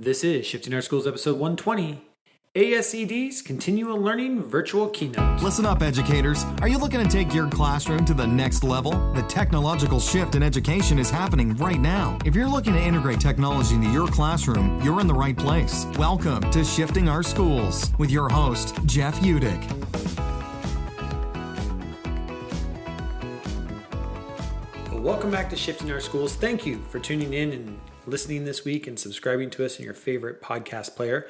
This is Shifting Our Schools episode 120, AESD's Continual Learning Virtual Keynote. Listen up, educators. Are you looking to take your classroom to the next level? The technological shift in education is happening right now. If you're looking to integrate technology into your classroom, you're in the right place. Welcome to Shifting Our Schools with your host, Jeff Udick. Welcome back to Shifting Our Schools. Thank you for tuning in and listening this week and subscribing to us in your favorite podcast player.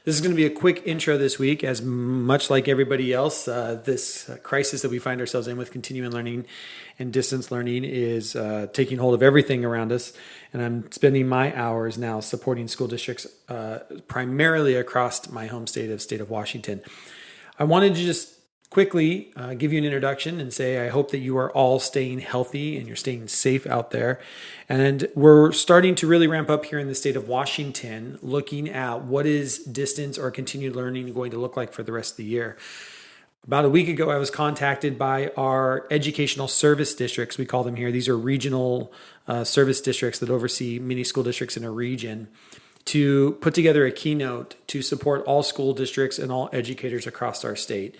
This is going to be a quick intro this week, as much like everybody else, this crisis that we find ourselves in with continuing learning and distance learning is taking hold of everything around us. And I'm spending my hours now supporting school districts primarily across my home state of Washington. I wanted to just quickly give you an introduction and say I hope that you are all staying healthy and you're staying safe out there. And we're starting to really ramp up here in the state of Washington, looking at what is distance or continued learning going to look like for the rest of the year. About a week ago, I was contacted by our educational service districts. We call them here. These are regional service districts that oversee many school districts in a region, to put together a keynote to support all school districts and all educators across our state.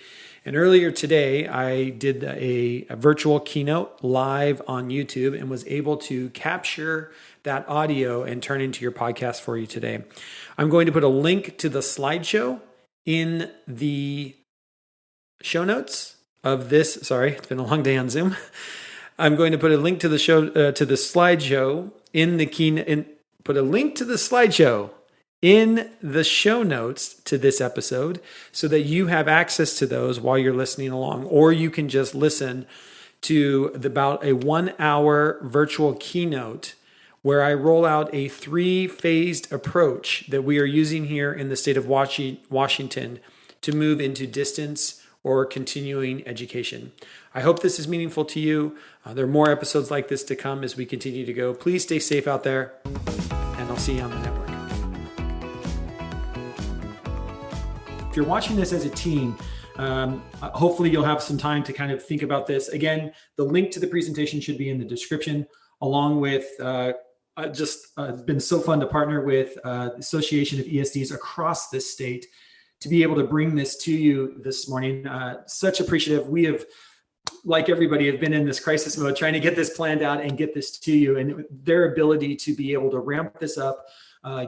And earlier today, I did a virtual keynote live on YouTube and was able to capture that audio and turn into your podcast for you today. I'm going to put a link to the slideshow in the show notes of this. Sorry, it's been a long day on Zoom. I'm going to put a link to the slideshow in the keynote. Put a link to the slideshow in the show notes to this episode so that you have access to those while you're listening along, or you can just listen to about a 1 hour virtual keynote where I roll out a 3-phased approach that we are using here in the state of Washington to move into distance or continuing education. I hope this is meaningful to you. There are more episodes like this to come as we continue to go. Please stay safe out there, and I'll see you on the network. If you're watching this as a team, hopefully you'll have some time to kind of think about this. Again, the link to the presentation should be in the description, along with it's been so fun to partner with the Association of ESDs across this state to be able to bring this to you this morning. Such appreciative. We have, like everybody, have been in this crisis mode trying to get this planned out and get this to you, and their ability to be able to ramp this up,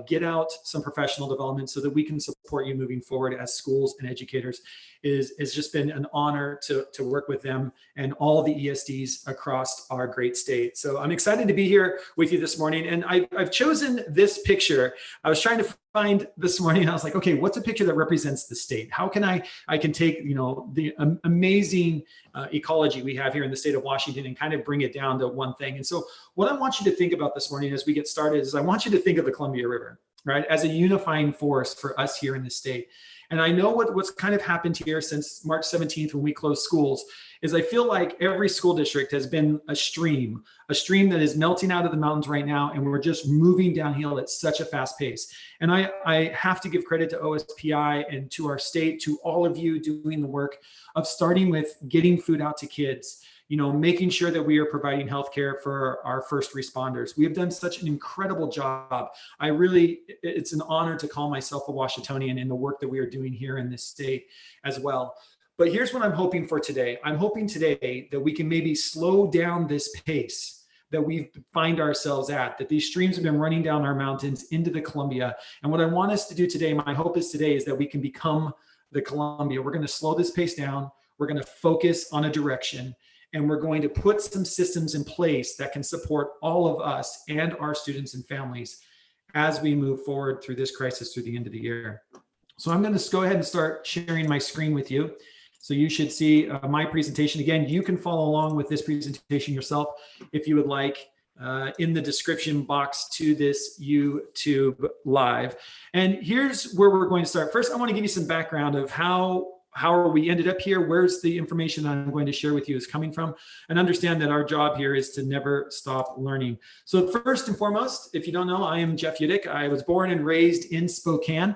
get out some professional development so that we can support you moving forward as schools and educators is just been an honor to work with them and all the ESDs across our great state. So I'm excited to be here with you this morning. And I've chosen this picture. I was trying to find this morning. I was like, okay, what's a picture that represents the state? How can I can take, the amazing ecology we have here in the state of Washington and kind of bring it down to one thing. And so what I want you to think about this morning as we get started is I want you to think of the Columbia River, right, as a unifying force for us here in the state. And I know what's kind of happened here since March 17th when we closed schools is I feel like every school district has been a stream that is melting out of the mountains right now, and we're just moving downhill at such a fast pace. And I have to give credit to OSPI and to our state, to all of you doing the work of starting with getting food out to kids, making sure that we are providing healthcare for our first responders. We have done such an incredible job. It's an honor to call myself a Washingtonian in the work that we are doing here in this state as well. But here's what I'm hoping for today. I'm hoping today that we can maybe slow down this pace that we find ourselves at, that these streams have been running down our mountains into the Columbia. And what I want us to do today, my hope is today, is that we can become the Columbia. We're going to slow this pace down. We're going to focus on a direction. And we're going to put some systems in place that can support all of us and our students and families as we move forward through this crisis through the end of the year. So I'm going to go ahead and start sharing my screen with you. So you should see my presentation. Again, you can follow along with this presentation yourself if you would like in the description box to this YouTube Live. And here's where we're going to start. First, I want to give you some background of how we ended up here, where's the information I'm going to share with you is coming from, and understand that our job here is to never stop learning. So first and foremost, if you don't know, I am Jeff Udick. I was born and raised in Spokane,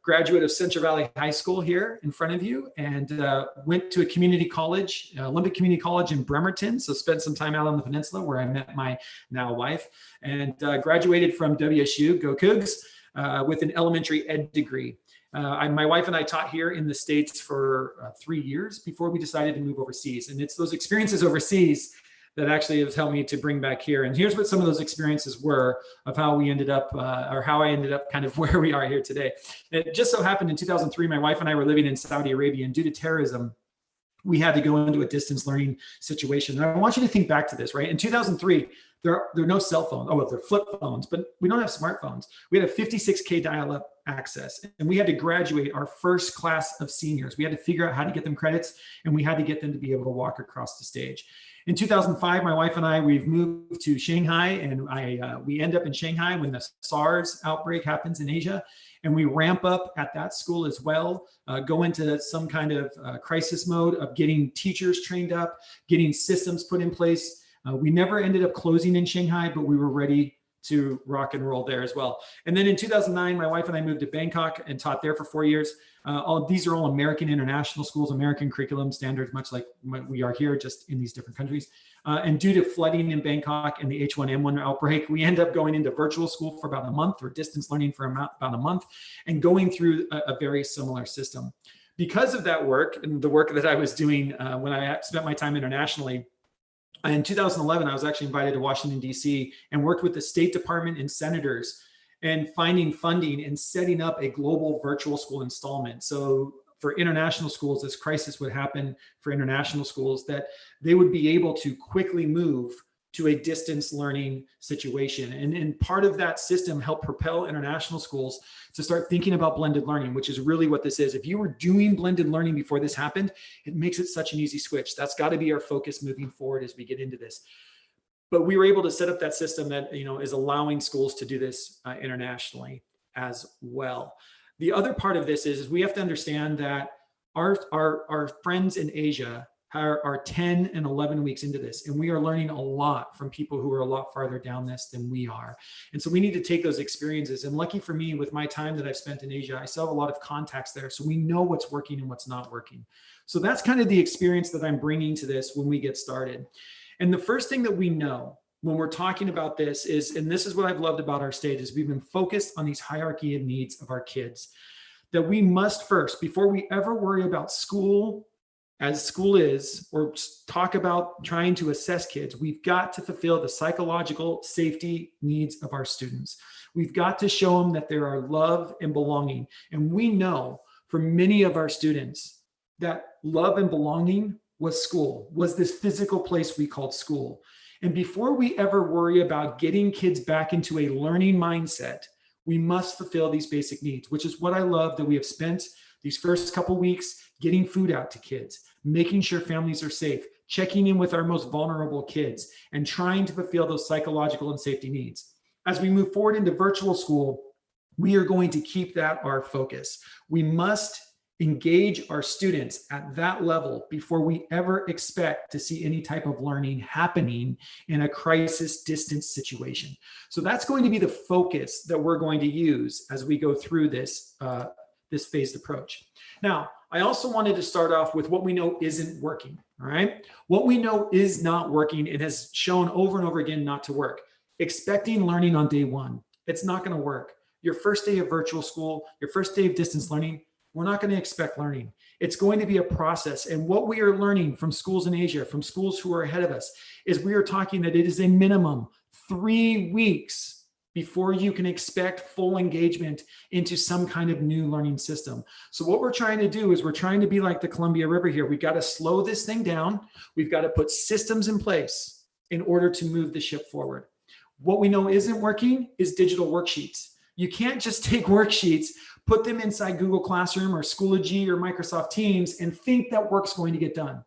graduate of Central Valley High School here in front of you, and went to a community college, Olympic Community College in Bremerton. So spent some time out on the peninsula where I met my now wife, and graduated from WSU, go Cougs. with an elementary ed degree. My wife and I taught here in the States for 3 years before we decided to move overseas. And it's those experiences overseas that actually has helped me to bring back here. And here's what some of those experiences were of how we ended up, or how I ended up kind of where we are here today. It just so happened in 2003, my wife and I were living in Saudi Arabia, and due to terrorism, we had to go into a distance learning situation. And I want you to think back to this, right? In 2003, there are no cell phones. Oh, well, they're flip phones, but we don't have smartphones. We had a 56K dial-up access, and we had to graduate our first class of seniors. We had to figure out how to get them credits, and we had to get them to be able to walk across the stage. In 2005, my wife and I, we've moved to Shanghai, and we end up in Shanghai when the SARS outbreak happens in Asia. And we ramp up at that school as well, go into some kind of crisis mode of getting teachers trained up, getting systems put in place. We never ended up closing in Shanghai, but we were ready to rock and roll there as well. And then in 2009, my wife and I moved to Bangkok and taught there for 4 years. These are all American international schools, American curriculum standards, much like we are here, just in these different countries. And due to flooding in Bangkok and the H1N1 outbreak, we end up going into virtual school for about a month, or distance learning for about a month, and going through a very similar system. Because of that work and the work that I was doing when I spent my time internationally, in 2011, I was actually invited to Washington, D.C. and worked with the State Department and senators and finding funding and setting up a global virtual school installment. So for international schools, this crisis would happen for international schools, that they would be able to quickly move to a distance learning situation. And part of that system helped propel international schools to start thinking about blended learning, which is really what this is. If you were doing blended learning before this happened, it makes it such an easy switch. That's got to be our focus moving forward as we get into this. But we were able to set up that system that, is allowing schools to do this internationally as well. The other part of this is we have to understand that our friends in Asia are 10 and 11 weeks into this, and we are learning a lot from people who are a lot farther down this than we are. And so we need to take those experiences. And lucky for me, with my time that I've spent in Asia, I still have a lot of contacts there, so we know what's working and what's not working. So that's kind of the experience that I'm bringing to this when we get started. And the first thing that we know when we're talking about this is, and this is what I've loved about our stage, is we've been focused on these hierarchy of needs of our kids, that we must first, before we ever worry about school as school is, or talk about trying to assess kids, we've got to fulfill the psychological safety needs of our students. We've got to show them that there are love and belonging. And we know for many of our students that love and belonging was school, was this physical place we called school. And before we ever worry about getting kids back into a learning mindset, we must fulfill these basic needs, which is what I love that we have spent these first couple weeks getting food out to kids, making sure families are safe, checking in with our most vulnerable kids, and trying to fulfill those psychological and safety needs. As we move forward into virtual school, we are going to keep that our focus. We must engage our students at that level before we ever expect to see any type of learning happening in a crisis distance situation. So that's going to be the focus that we're going to use as we go through this phased approach. Now, I also wanted to start off with what we know isn't working, all right? What we know is not working, it has shown over and over again not to work. Expecting learning on day one, it's not gonna work. Your first day of virtual school, your first day of distance learning, we're not gonna expect learning. It's going to be a process. And what we are learning from schools in Asia, from schools who are ahead of us, is we are talking that it is a minimum 3 weeks before you can expect full engagement into some kind of new learning system. So what we're trying to do is we're trying to be like the Columbia River here. We've got to slow this thing down. We've got to put systems in place in order to move the ship forward. What we know isn't working is digital worksheets. You can't just take worksheets, put them inside Google Classroom or Schoology or Microsoft Teams and think that work's going to get done.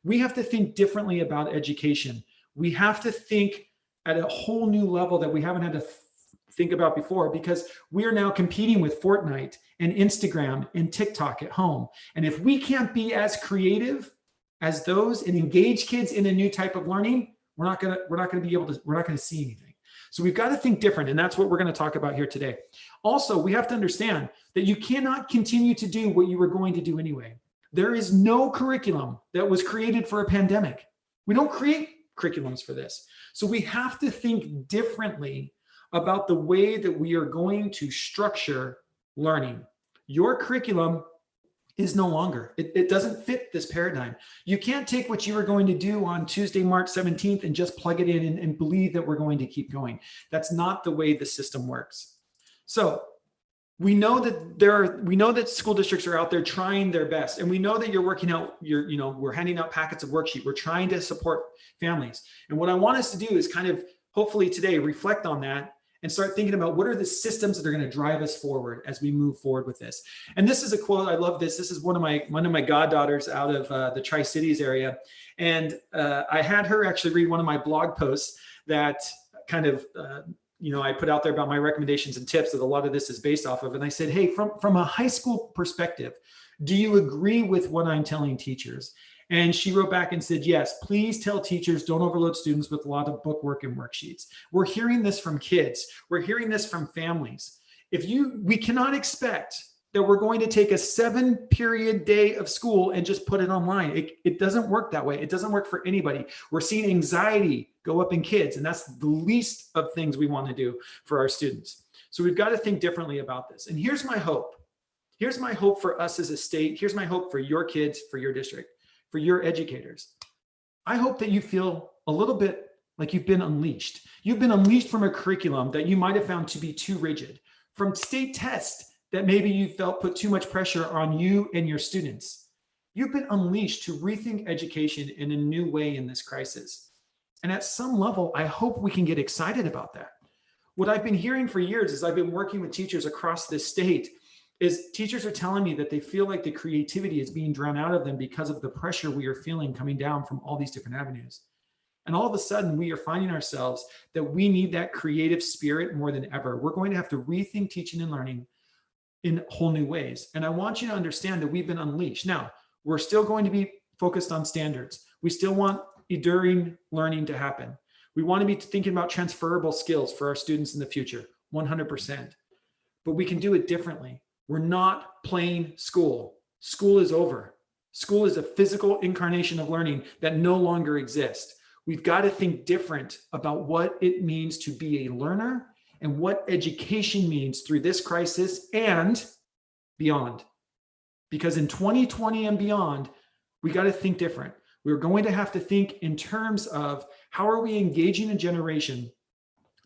We have to think differently about education. We have to think at a whole new level that we haven't had to think about before, because we are now competing with Fortnite and Instagram and TikTok at home. And if we can't be as creative as those and engage kids in a new type of learning, we're not going to see anything. So we've got to think different. And that's what we're going to talk about here today. Also, we have to understand that you cannot continue to do what you were going to do anyway. There is no curriculum that was created for a pandemic. We don't create curriculums for this. So we have to think differently about the way that we are going to structure learning. Your curriculum is no longer, it doesn't fit this paradigm. You can't take what you were going to do on Tuesday, March 17th and just plug it in and believe that we're going to keep going. That's not the way the system works. So we know that school districts are out there trying their best, and we know that you're working out, we're handing out packets of worksheet. We're trying to support families. And what I want us to do is kind of hopefully today reflect on that and start thinking about what are the systems that are going to drive us forward as we move forward with this. And this is a quote. I love this. This is one of my goddaughters out of the Tri-Cities area. And I had her actually read one of my blog posts that kind of, I put out there about my recommendations and tips that a lot of this is based off of. And I said, hey, from a high school perspective, do you agree with what I'm telling teachers? And she wrote back and said, yes, please tell teachers don't overload students with a lot of bookwork and worksheets. We're hearing this from kids. We're hearing this from families. We cannot expect that we're going to take a 7-period day of school and just put it online. It doesn't work that way. It doesn't work for anybody. We're seeing anxiety go up in kids, and that's the least of things we want to do for our students. So we've got to think differently about this. And here's my hope. Here's my hope for us as a state. Here's my hope for your kids, for your district, for your educators. I hope that you feel a little bit like you've been unleashed. You've been unleashed from a curriculum that you might have found to be too rigid, from state tests that maybe you felt put too much pressure on you and your students. You've been unleashed to rethink education in a new way in this crisis. And at some level, I hope we can get excited about that. What I've been hearing for years as I've been working with teachers across this state is teachers are telling me that they feel like the creativity is being drowned out of them because of the pressure we are feeling coming down from all these different avenues. And all of a sudden, we are finding ourselves that we need that creative spirit more than ever. We're going to have to rethink teaching and learning in whole new ways. And I want you to understand that we've been unleashed. Now, we're still going to be focused on standards. We still want enduring learning to happen. We want to be thinking about transferable skills for our students in the future, 100%. But we can do it differently. We're not playing school. School is over. School is a physical incarnation of learning that no longer exists. We've got to think different about what it means to be a learner and what education means through this crisis and beyond. Because in 2020 and beyond, we got to think different. We're going to have to think in terms of how are we engaging a generation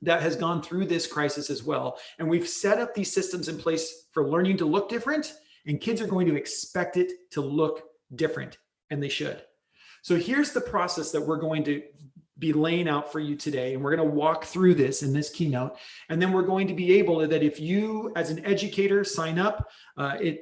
that has gone through this crisis as well. And we've set up these systems in place for learning to look different, and kids are going to expect it to look different, and they should. So here's the process that we're going to be laying out for you today. And we're going to walk through this in this keynote. And then we're going to be able to, that if you as an educator sign up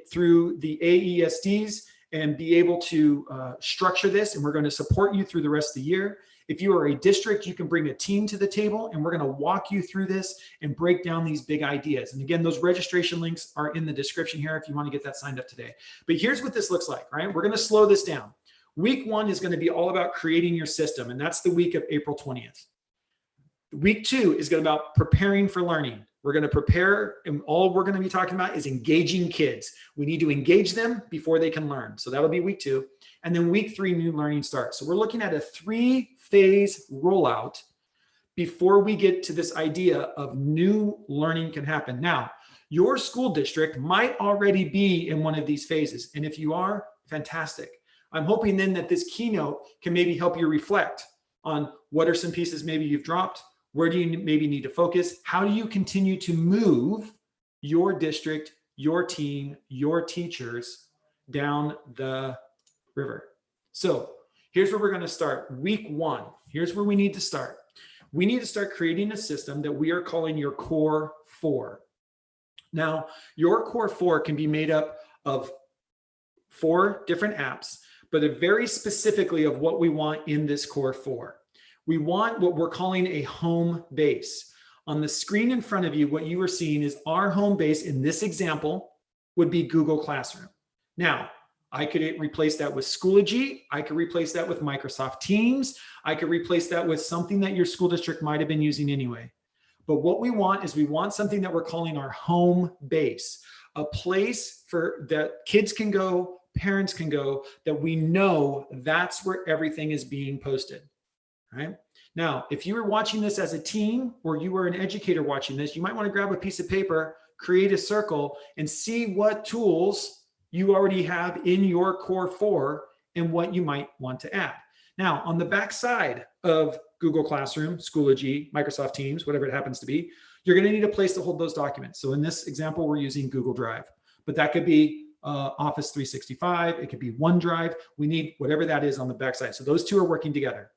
through the AESDs and be able to structure this, and we're going to support you through the rest of the year. If you are a district, you can bring a team to the table, and we're going to walk you through this and break down these big ideas. And again, those registration links are in the description here if you want to get that signed up today. But here's what this looks like, right? We're going to slow this down. Week 1 is going to be all about creating your system, and that's the week of April 20th. Week 2 is going to be about preparing for learning. We're going to prepare, and all we're going to be talking about is engaging kids. We need to engage them before they can learn. So that'll be week 2. And then week 3, new learning starts. So we're looking at a 3-phase rollout before we get to this idea of new learning can happen. Now, your school district might already be in one of these phases. And if you are, fantastic. I'm hoping then that this keynote can maybe help you reflect on what are some pieces maybe you've dropped, where do you maybe need to focus, how do you continue to move your district, your team, your teachers down the river. So here's where we're going to start. Week 1, here's where we need to start. We need to start creating a system that we are calling your Core 4. Now, your Core 4 can be made up of 4 different apps, but very specifically of what we want in this Core 4. We want what we're calling a home base. On the screen in front of you, what you are seeing is our home base in this example would be Google Classroom. Now, I could replace that with Schoology. I could replace that with Microsoft Teams. I could replace that with something that your school district might have been using anyway. But what we want is we want something that we're calling our home base, a place for that kids can go, parents can go, that we know that's where everything is being posted, right? Now, if you were watching this as a team or you were an educator watching this, you might want to grab a piece of paper, create a circle, and see what tools you already have in your core 4 and what you might want to add. Now, on the back side of Google Classroom, Schoology, Microsoft Teams, whatever it happens to be, you're going to need a place to hold those documents. So in this example, we're using Google Drive, but that could be Office 365. It could be OneDrive. We need whatever that is on the back side. So those two are working together.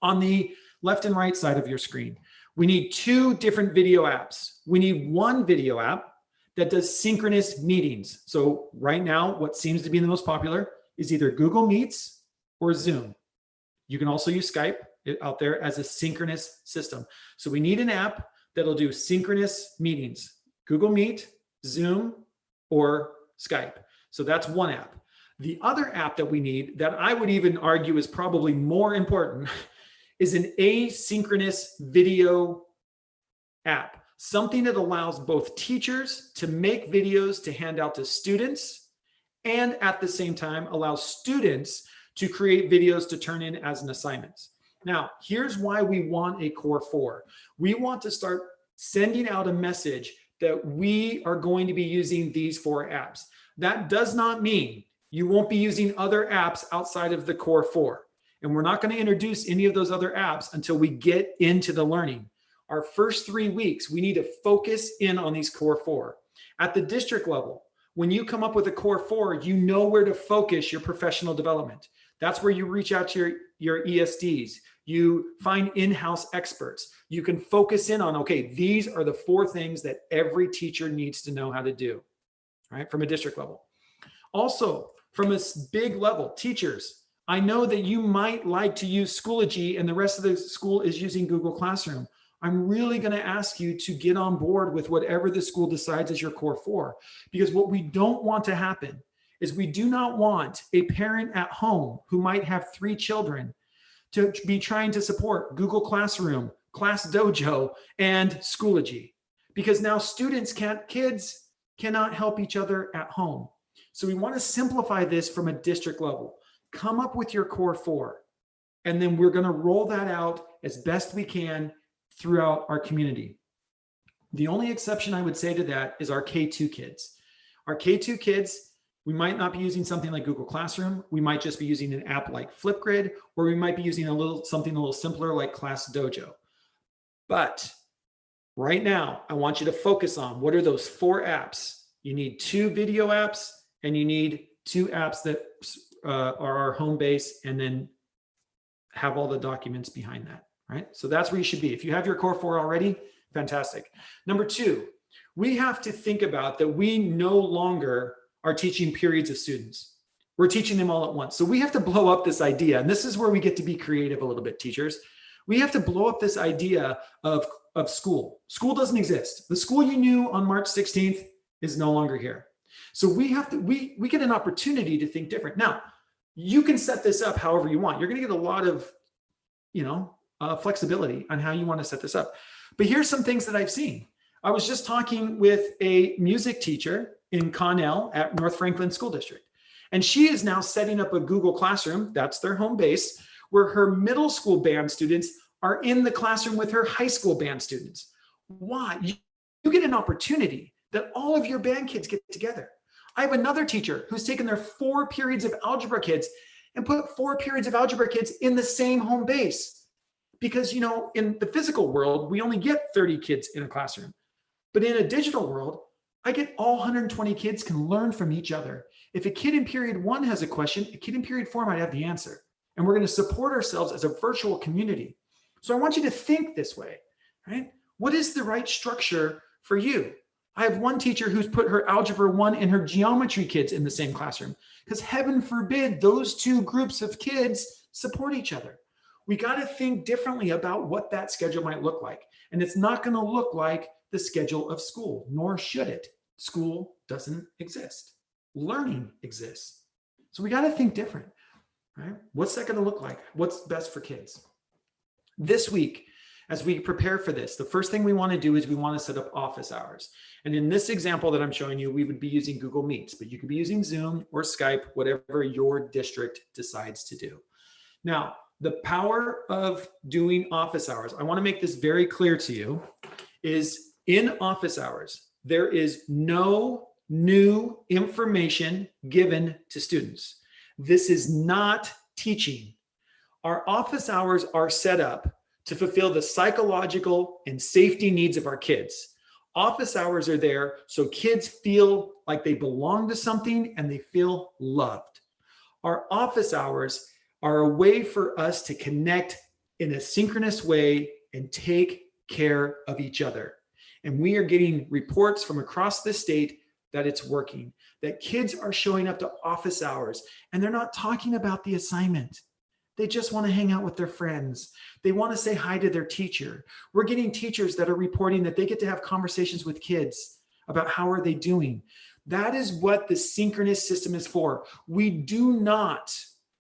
On the left and right side of your screen, we need 2 different video apps. We need one video app that does synchronous meetings. So right now, what seems to be the most popular is either Google Meets or Zoom. You can also use Skype out there as a synchronous system. So we need an app that'll do synchronous meetings, Google Meet, Zoom, or Skype. So that's one app. The other app that we need, that I would even argue is probably more important, is an asynchronous video app, something that allows both teachers to make videos to hand out to students, and at the same time allows students to create videos to turn in as an assignment. Now, here's why we want a core 4. We want to start sending out a message that we are going to be using these 4 apps. That does not mean you won't be using other apps outside of the core 4. And we're not going to introduce any of those other apps until we get into the learning. Our first 3 weeks, we need to focus in on these core 4. At the district level, when you come up with a core 4, you know where to focus your professional development. That's where you reach out to your ESDs. You find in-house experts. You can focus in on, okay, these are the 4 things that every teacher needs to know how to do, right? From a district level. Also, from a big level, teachers, I know that you might like to use Schoology and the rest of the school is using Google Classroom. I'm really going to ask you to get on board with whatever the school decides is your core 4, because what we don't want to happen is we do not want a parent at home who might have 3 children to be trying to support Google Classroom, Class Dojo, and Schoology, because now kids cannot help each other at home. So we want to simplify this from a district level. Come up with your core 4, and then we're going to roll that out as best we can throughout our community. The only exception I would say to that is our K2 kids. Our K2 kids, we might not be using something like Google Classroom. We might just be using an app like Flipgrid, or we might be using something a little simpler like Class Dojo. But right now, I want you to focus on what are those 4 apps. You need 2 video apps, and you need 2 apps that are our home base, and then have all the documents behind that, right? So that's where you should be. If you have your core 4 already, fantastic. Number 2, we have to think about that we no longer are teaching periods of students. We're teaching them all at once. So we have to blow up this idea. And this is where we get to be creative a little bit, teachers. We have to blow up this idea of school. School doesn't exist. The school you knew on March 16th is no longer here. So we get an opportunity to think different. Now, you can set this up however you want. You're going to get a lot of, flexibility on how you want to set this up. But here's some things that I've seen. I was just talking with a music teacher in Connell at North Franklin School District. And she is now setting up a Google Classroom, that's their home base, where her middle school band students are in the classroom with her high school band students. Why? You get an opportunity that all of your band kids get together. I have another teacher who's taken their 4 periods of algebra kids and put 4 periods of algebra kids in the same home base. Because, in the physical world, we only get 30 kids in a classroom. But in a digital world, I get all 120 kids can learn from each other. If a kid in period 1 has a question, a kid in period 4 might have the answer. And we're going to support ourselves as a virtual community. So I want you to think this way, right? What is the right structure for you? I have one teacher who's put her Algebra 1 and her geometry kids in the same classroom, because heaven forbid those 2 groups of kids support each other. We got to think differently about what that schedule might look like. And it's not going to look like the schedule of school, nor should it. School doesn't exist. Learning exists. So we got to think different, right? What's that going to look like? What's best for kids? This week, as we prepare for this, the first thing we want to do is we want to set up office hours. And in this example that I'm showing you, we would be using Google Meets, but you could be using Zoom or Skype, whatever your district decides to do. Now, The power of doing office hours, I want to make this very clear to you, is in office hours, there is no new information given to students. This is not teaching. Our office hours are set up to fulfill the psychological and safety needs of our kids. Office hours are there so kids feel like they belong to something and they feel loved. Our office hours are a way for us to connect in a synchronous way and take care of each other. And we are getting reports from across the state that it's working, that kids are showing up to office hours and they're not talking about the assignment. They just want to hang out with their friends. They want to say hi to their teacher. We're getting teachers that are reporting that they get to have conversations with kids about how are they doing. That is what the synchronous system is for. We do not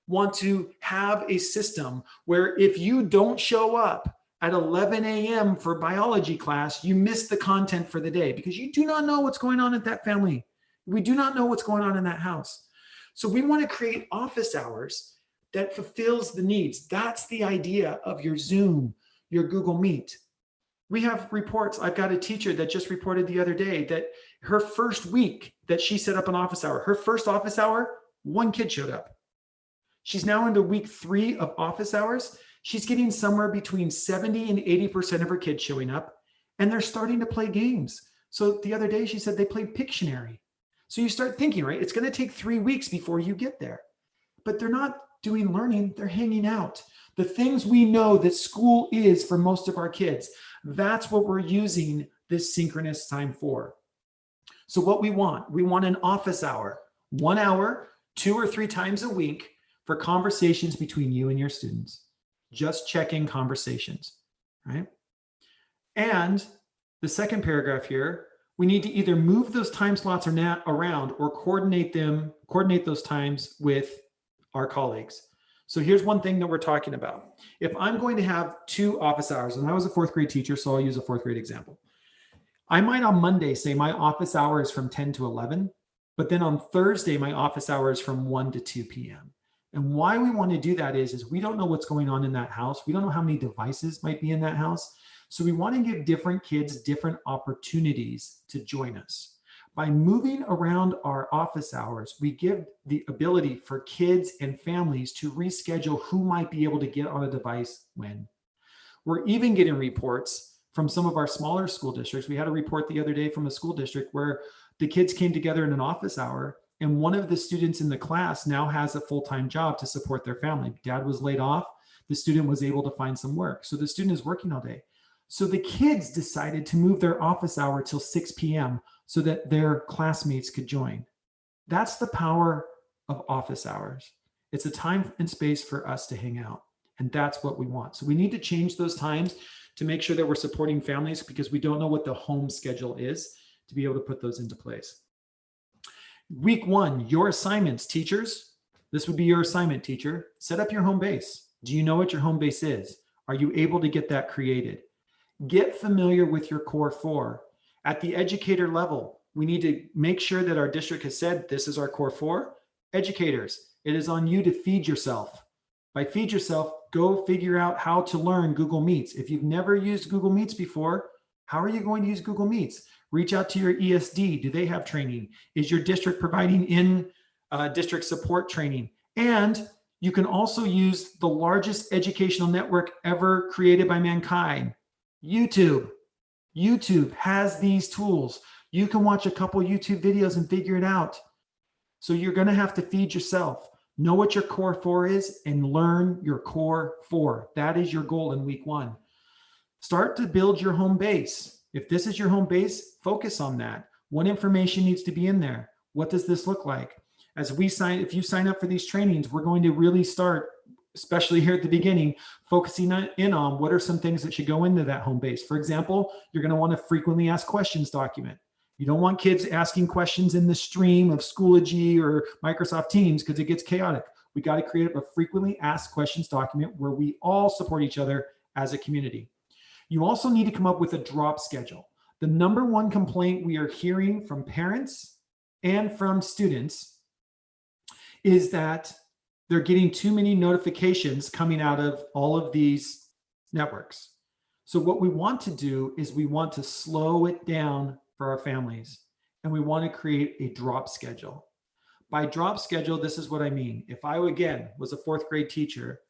want to have a system where if you don't show up at 11 a.m. for biology class, you miss the content for the day because you do not know what's going on at that family. We do not know what's going on in that house. So we want to create office hours that fulfills the needs. That's the idea of your Zoom, your Google Meet. We have reports. I've got a teacher that just reported the other day that her first week that she set up an office hour, her first office hour, one kid showed up. She's now into week 3 of office hours. She's getting somewhere between 70 and 80% of her kids showing up, and they're starting to play games. So the other day she said they played Pictionary. So you start thinking, right? It's going to take 3 weeks before you get there. But they're not doing learning, they're hanging out. The things we know that school is for most of our kids, that's what we're using this synchronous time for. So what we want an office hour, 1 hour, 2 or 3 times a week for conversations between you and your students. Just check-in conversations, right? And the second paragraph here, we need to either move those time slots around or coordinate those times with our colleagues. So here's one thing that we're talking about. If I'm going to have 2 office hours, and I was a 4th grade teacher, so I'll use a 4th grade example. I might on Monday say my office hour is from 10 to 11, but then on Thursday, my office hour is from 1 to 2 p.m. And why we want to do that is we don't know what's going on in that house. We don't know how many devices might be in that house. So we want to give different kids different opportunities to join us. By moving around our office hours, we give the ability for kids and families to reschedule who might be able to get on a device when. We're even getting reports from some of our smaller school districts. We had a report the other day from a school district where the kids came together in an office hour, and one of the students in the class now has a full-time job to support their family. Dad was laid off. The student was able to find some work. So the student is working all day. So the kids decided to move their office hour till 6 p.m. so that their classmates could join. That's the power of office hours. It's a time and space for us to hang out. And that's what we want. So we need to change those times to make sure that we're supporting families because we don't know what the home schedule is to be able to put those into place. Week 1, your assignments, teachers. This would be your assignment, teacher. Set up your home base. Do you know what your home base is? Are you able to get that created? Get familiar with your core 4. At the educator level, we need to make sure that our district has said, this is our core 4. Educators, it is on you to feed yourself. By feed yourself, go figure out how to learn Google Meets. If you've never used Google Meets before, how are you going to use Google Meets? Reach out to your ESD. Do they have training? Is your district providing in-district support training? And you can also use the largest educational network ever created by mankind, YouTube. YouTube has these tools. You can watch a couple YouTube videos and figure it out. So you're going to have to feed yourself. Know what your core 4 is and learn your core 4. That is your goal in week 1. Start to build your home base. If this is your home base, focus on that. What information needs to be in there? What does this look like? If you sign up for these trainings, we're going to really start, especially here at the beginning, focusing in on what are some things that should go into that home base. For example, you're going to want a frequently asked questions document. You don't want kids asking questions in the stream of Schoology or Microsoft Teams because it gets chaotic. We got to create a frequently asked questions document where we all support each other as a community. You also need to come up with a drop schedule. The number 1 complaint we are hearing from parents and from students is that they're getting too many notifications coming out of all of these networks. So what we want to do is we want to slow it down for our families, and we want to create a drop schedule. By drop schedule, this is what I mean. If I, again, was a fourth grade teacher,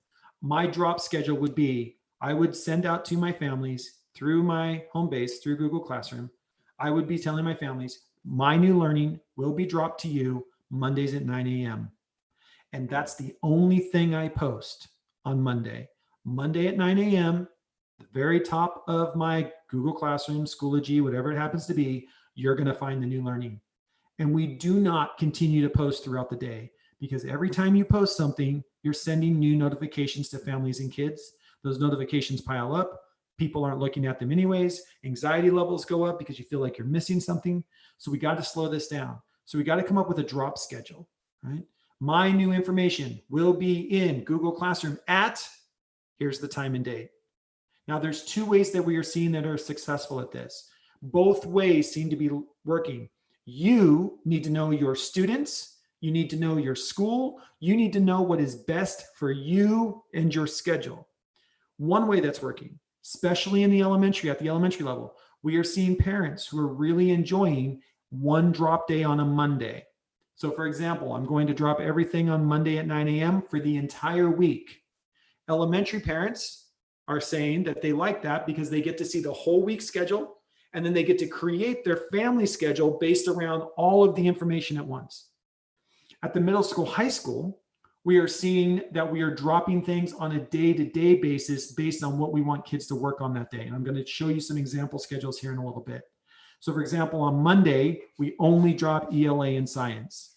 my drop schedule would be, I would send out to my families through my home base, through Google Classroom, I would be telling my families, my new learning will be dropped to you Mondays at 9 a.m. And that's the only thing I post on Monday. Monday at 9 a.m., the very top of my Google Classroom, Schoology, whatever it happens to be, you're going to find the new learning. And we do not continue to post throughout the day, because every time you post something, you're sending new notifications to families and kids. Those notifications pile up. People aren't looking at them anyways. Anxiety levels go up because you feel like you're missing something. So we got to slow this down. So we got to come up with a drop schedule, right? My new information will be in Google Classroom at, here's the time and date. Now there's two ways that we are seeing that are successful at this. Both ways seem to be working. You need to know your students. You need to know your school. You need to know what is best for you and your schedule. One way that's working, especially in the elementary, at the elementary level, we are seeing parents who are really enjoying one drop day on a Monday. So for example, I'm going to drop everything on Monday at 9 a.m. for the entire week. Elementary parents are saying that they like that because they get to see the whole week schedule, and then they get to create their family schedule based around all of the information at once. At the middle school, high school, we are seeing that we are dropping things on a day-to-day basis based on what we want kids to work on that day. And I'm going to show you some example schedules here in a little bit. So for example, on Monday, we only drop ELA and science.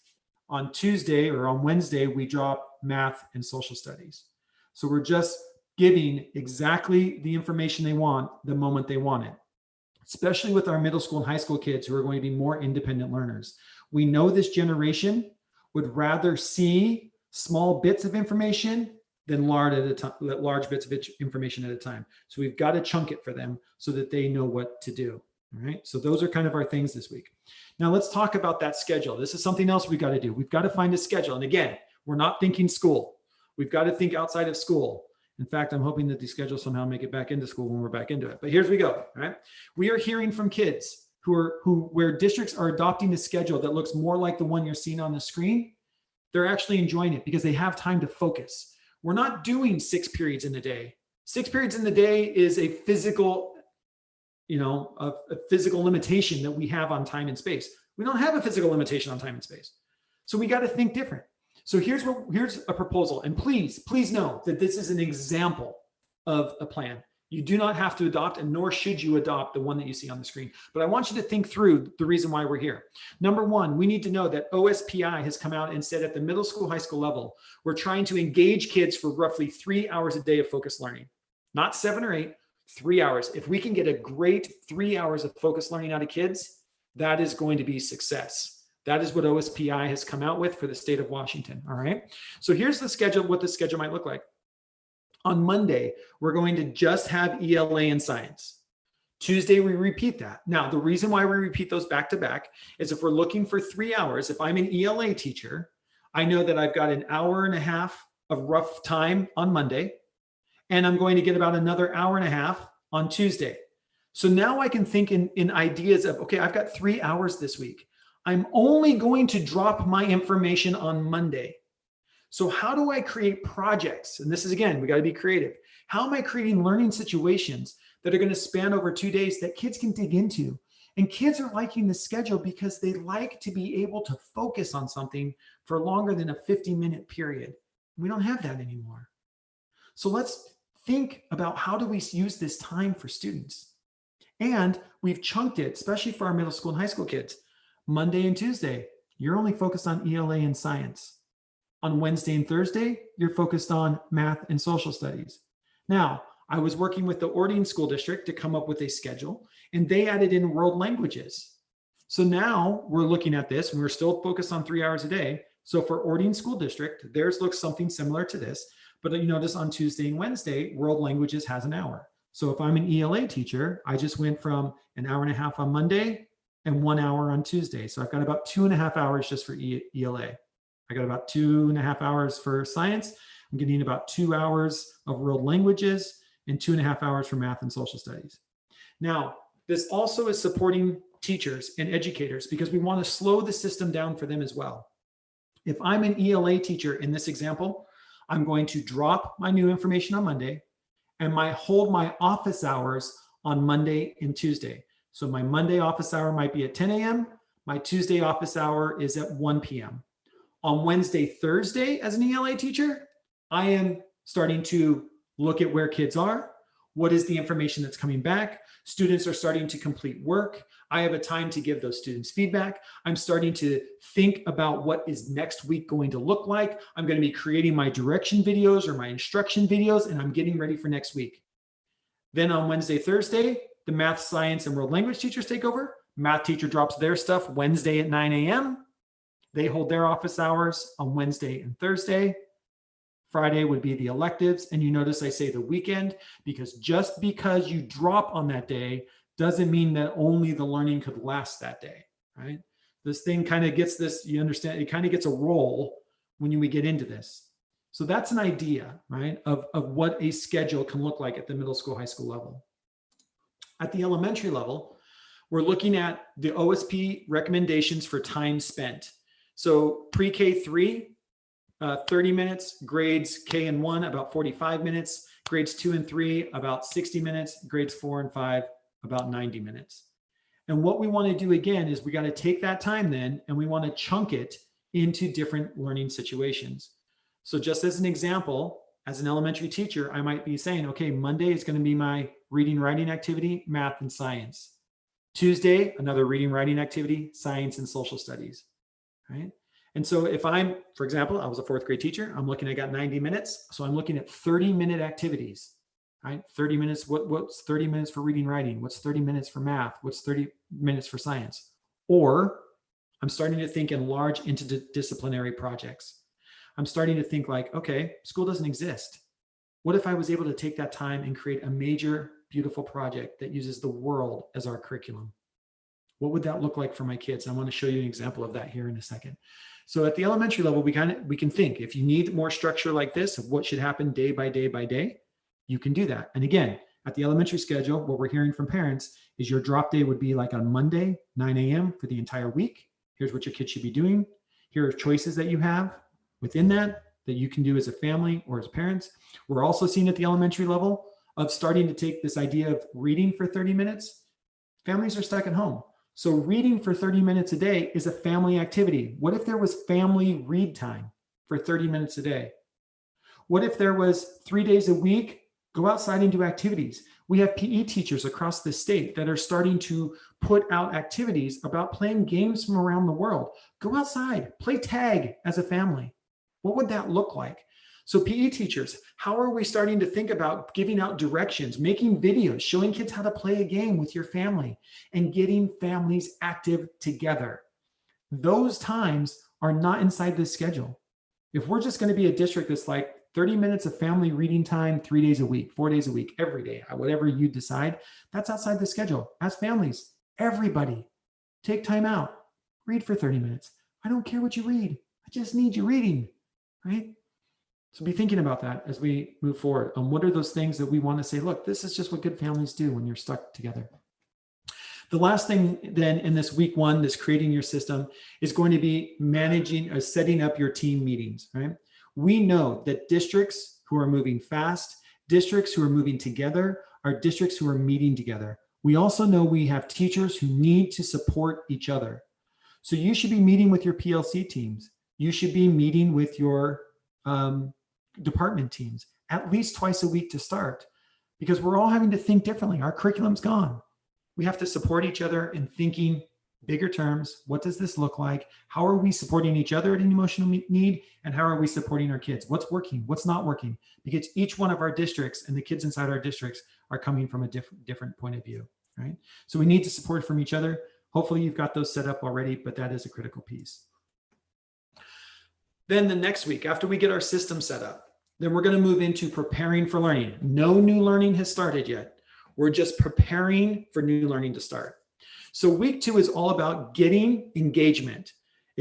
On Tuesday or on Wednesday, we drop math and social studies. So we're just giving exactly the information they want the moment they want it, especially with our middle school and high school kids who are going to be more independent learners. We know this generation would rather see small bits of information than large bits of information at a time. So we've got to chunk it for them so that they know what to do. All right. So those are kind of our things this week. Now let's talk about that schedule. This is something else we've got to do. We've got to find a schedule. And again, we're not thinking school. We've got to think outside of school. In fact, I'm hoping that the schedule somehow make it back into school when we're back into it. But here's we go. All right. We are hearing from kids where districts are adopting a schedule that looks more like the one you're seeing on the screen. They're actually enjoying it because they have time to focus. We're not doing 6 periods in a day. 6 periods in the day is a physical, a physical limitation that we have on time and space. We don't have a physical limitation on time and space. So we got to think different. So here's a proposal. And please know that this is an example of a plan. You do not have to adopt, and nor should you adopt the one that you see on the screen. But I want you to think through the reason why we're here. Number one, we need to know that OSPI has come out and said at the middle school, high school level, we're trying to engage kids for roughly 3 hours a day of focused learning. Not 7 or 8, 3 hours. If we can get a great 3 hours of focused learning out of kids, that is going to be success. That is what OSPI has come out with for the state of Washington. All right. So here's the schedule, what the schedule might look like. On Monday, we're going to just have ELA and science. Tuesday, we repeat that. Now, the reason why we repeat those back to back is if we're looking for 3 hours, if I'm an ELA teacher, I know that I've got an hour and a half of rough time on Monday, and I'm going to get about another hour and a half on Tuesday. So now I can think in ideas of, okay, I've got 3 hours this week. I'm only going to drop my information on Monday. So how do I create projects? And this is, again, we got to be creative. How am I creating learning situations that are going to span over 2 days that kids can dig into? And kids are liking the schedule because they like to be able to focus on something for longer than a 50-minute period. We don't have that anymore. So let's think about how do we use this time for students? And we've chunked it, especially for our middle school and high school kids. Monday and Tuesday, you're only focused on ELA and science. On Wednesday and Thursday, you're focused on math and social studies. Now, I was working with the Orting School District to come up with a schedule, and they added in world languages. So now we're looking at this, and we're still focused on 3 hours a day. So for Orting School District, theirs looks something similar to this, but you notice on Tuesday and Wednesday, world languages has an hour. So if I'm an ELA teacher, I just went from an hour and a half on Monday and 1 hour on Tuesday. So I've got about 2.5 hours just for ELA. I got about 2.5 hours for science. I'm getting about 2 hours of world languages and 2.5 hours for math and social studies. Now, this also is supporting teachers and educators because we want to slow the system down for them as well. If I'm an ELA teacher in this example, I'm going to drop my new information on Monday and hold my office hours on Monday and Tuesday. So my Monday office hour might be at 10 a.m. My Tuesday office hour is at 1 p.m. On Wednesday, Thursday, as an ELA teacher, I am starting to look at where kids are. What is the information that's coming back? Students are starting to complete work. I have a time to give those students feedback. I'm starting to think about what is next week going to look like. I'm going to be creating my direction videos or my instruction videos, and I'm getting ready for next week. Then on Wednesday, Thursday, the math, science, and world language teachers take over. Math teacher drops their stuff Wednesday at 9 a.m. They hold their office hours on Wednesday and Thursday. Friday would be the electives. And you notice I say the weekend because just because you drop on that day doesn't mean that only the learning could last that day, right? This thing kind of gets this, you understand, it kind of gets a roll when we get into this. So that's an idea, right, of what a schedule can look like at the middle school, high school level. At the elementary level, we're looking at the OSP recommendations for time spent. So pre-K 3, 30 minutes, grades K and 1, about 45 minutes, grades 2 and 3, about 60 minutes, grades 4 and 5, about 90 minutes. And what we want to do again is we got to take that time then and we want to chunk it into different learning situations. So just as an example, as an elementary teacher, I might be saying, okay, Monday is going to be my reading, writing activity, math and science. Tuesday, another reading, writing activity, science and social studies, right? And so if I'm, for example, I was a 4th grade teacher, I got 90 minutes. So I'm looking at 30-minute activities, right? 30 minutes, what's 30 minutes for reading, writing? What's 30 minutes for math? What's 30 minutes for science? Or I'm starting to think in large interdisciplinary projects. I'm starting to think like, okay, school doesn't exist. What if I was able to take that time and create a major, beautiful project that uses the world as our curriculum? What would that look like for my kids? I want to show you an example of that here in a second. So at the elementary level, we can think, if you need more structure like this of what should happen day by day by day, you can do that. And again, at the elementary schedule, what we're hearing from parents is your drop day would be like on Monday, 9 a.m. for the entire week. Here's what your kids should be doing. Here are choices that you have within that you can do as a family or as parents. We're also seeing at the elementary level of starting to take this idea of reading for 30 minutes. Families are stuck at home. So reading for 30 minutes a day is a family activity. What if there was family read time for 30 minutes a day? What if there was 3 days a week, go outside and do activities? We have PE teachers across the state that are starting to put out activities about playing games from around the world. Go outside, play tag as a family. What would that look like? So PE teachers, how are we starting to think about giving out directions, making videos, showing kids how to play a game with your family and getting families active together? Those times are not inside this schedule. If we're just going to be a district that's like 30 minutes of family reading time, 3 days a week, 4 days a week, every day, whatever you decide, that's outside the schedule. As families, everybody take time out, read for 30 minutes. I don't care what you read. I just need you reading, right? So be thinking about that as we move forward. What are those things that we want to say, look, this is just what good families do when you're stuck together. The last thing then in this week 1, this creating your system, is going to be managing or setting up your team meetings, right? We know that districts who are moving fast, districts who are moving together, are districts who are meeting together. We also know we have teachers who need to support each other. So you should be meeting with your PLC teams. You should be meeting with your department teams at least twice a week to start, because we're all having to think differently. Our curriculum's gone. We have to support each other in thinking bigger terms. What does this look like? How are we supporting each other at an emotional need? And how are we supporting our kids? What's working? What's not working? Because each one of our districts and the kids inside our districts are coming from a different point of view, right? So we need to support from each other. Hopefully you've got those set up already, but that is a critical piece. Then the next week, after we get our system set up, then we're going to move into preparing for learning. No new learning has started yet. We're just preparing for new learning to start. So week 2 is all about getting engagement.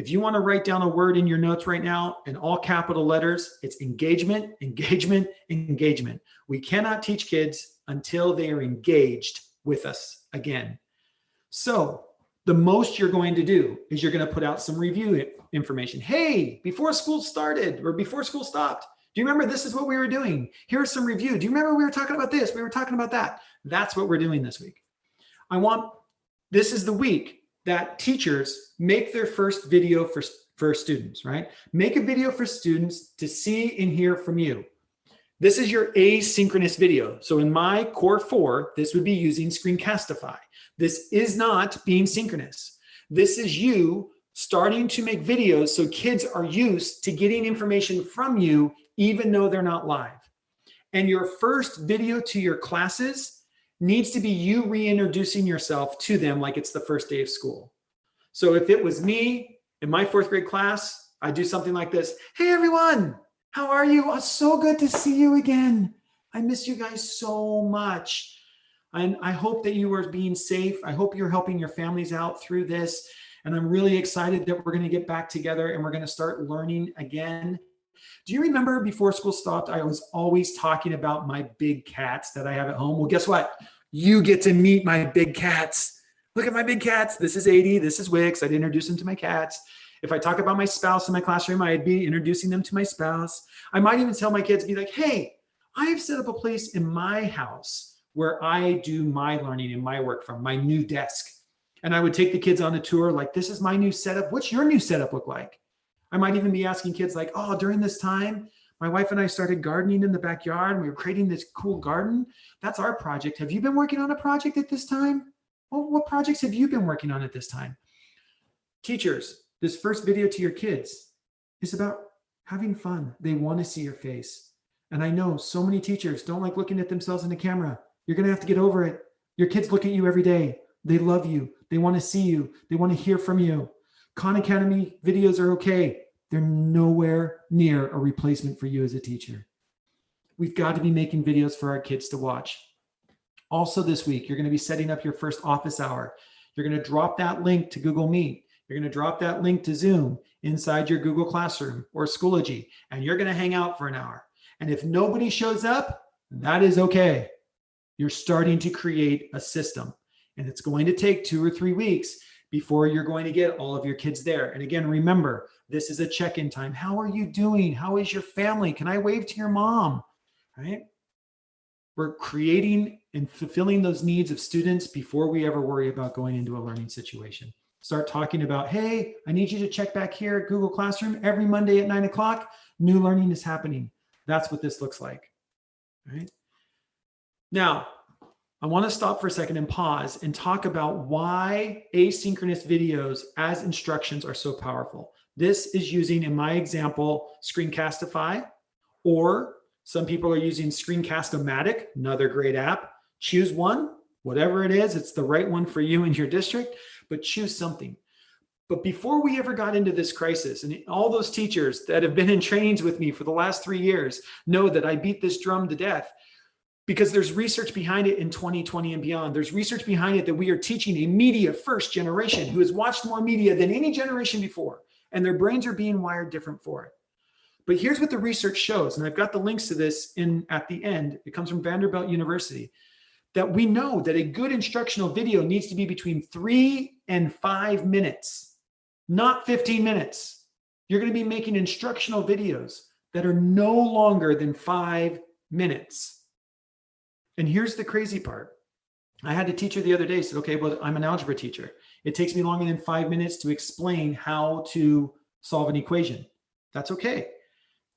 If you want to write down a word in your notes right now in all capital letters, it's engagement, engagement, engagement. We cannot teach kids until they are engaged with us again. So the most you're going to do is you're going to put out some review information. Hey, before school started or before school stopped, do you remember this is what we were doing? Here's some review. Do you remember we were talking about this? We were talking about that. That's what we're doing this week. This is the week that teachers make their first video for students, right? Make a video for students to see and hear from you. This is your asynchronous video. So in my core 4, this would be using Screencastify. This is not being synchronous. This is you starting to make videos so kids are used to getting information from you even though they're not live. And your first video to your classes needs to be you reintroducing yourself to them like it's the first day of school. So if it was me in my 4th grade class, I'd do something like this. Hey, everyone. How are you? Oh, so good to see you again. I miss you guys so much. And I hope that you are being safe. I hope you're helping your families out through this. And I'm really excited that we're going to get back together and we're going to start learning again. Do you remember before school stopped, I was always talking about my big cats that I have at home? Well, guess what? You get to meet my big cats. Look at my big cats. This is 80. This is Wix. I'd introduce them to my cats. If I talk about my spouse in my classroom, I'd be introducing them to my spouse. I might even tell my kids, be like, hey, I've set up a place in my house where I do my learning and my work from, my new desk. And I would take the kids on a tour like, this is my new setup. What's your new setup look like? I might even be asking kids like, oh, during this time, my wife and I started gardening in the backyard and we were creating this cool garden. That's our project. Have you been working on a project at this time? Well, what projects have you been working on at this time? Teachers, this first video to your kids is about having fun. They want to see your face. And I know so many teachers don't like looking at themselves in the camera. You're going to have to get over it. Your kids look at you every day. They love you. They want to see you. They want to hear from you. Khan Academy videos are okay. They're nowhere near a replacement for you as a teacher. We've got to be making videos for our kids to watch. Also this week, you're going to be setting up your first office hour. You're going to drop that link to Google Meet. You're going to drop that link to Zoom inside your Google Classroom or Schoology, and you're going to hang out for an hour. And if nobody shows up, that is okay. You're starting to create a system, and it's going to take 2 or 3 weeks before you're going to get all of your kids there. And again, remember, this is a check-in time. How are you doing? How is your family? Can I wave to your mom? Right? We're creating and fulfilling those needs of students before we ever worry about going into a learning situation. Start talking about, hey, I need you to check back here at Google Classroom every Monday at 9 o'clock. New learning is happening. That's what this looks like. Right? Now, I want to stop for a second and pause and talk about why asynchronous videos as instructions are so powerful. This is using, in my example, Screencastify, or some people are using Screencast-O-Matic, another great app. Choose one, whatever it is, it's the right one for you and your district, but choose something. But before we ever got into this crisis, and all those teachers that have been in trainings with me for the last 3 years know that I beat this drum to death, because there's research behind it in 2020 and beyond. There's research behind it that we are teaching a media first generation who has watched more media than any generation before, and their brains are being wired different for it. But here's what the research shows, and I've got the links to this at the end. It comes from Vanderbilt University, that we know that a good instructional video needs to be between 3 and 5 minutes, not 15 minutes. You're going to be making instructional videos that are no longer than 5 minutes. And here's the crazy part. I had a teacher the other day said, okay, well, I'm an algebra teacher. It takes me longer than 5 minutes to explain how to solve an equation. That's okay.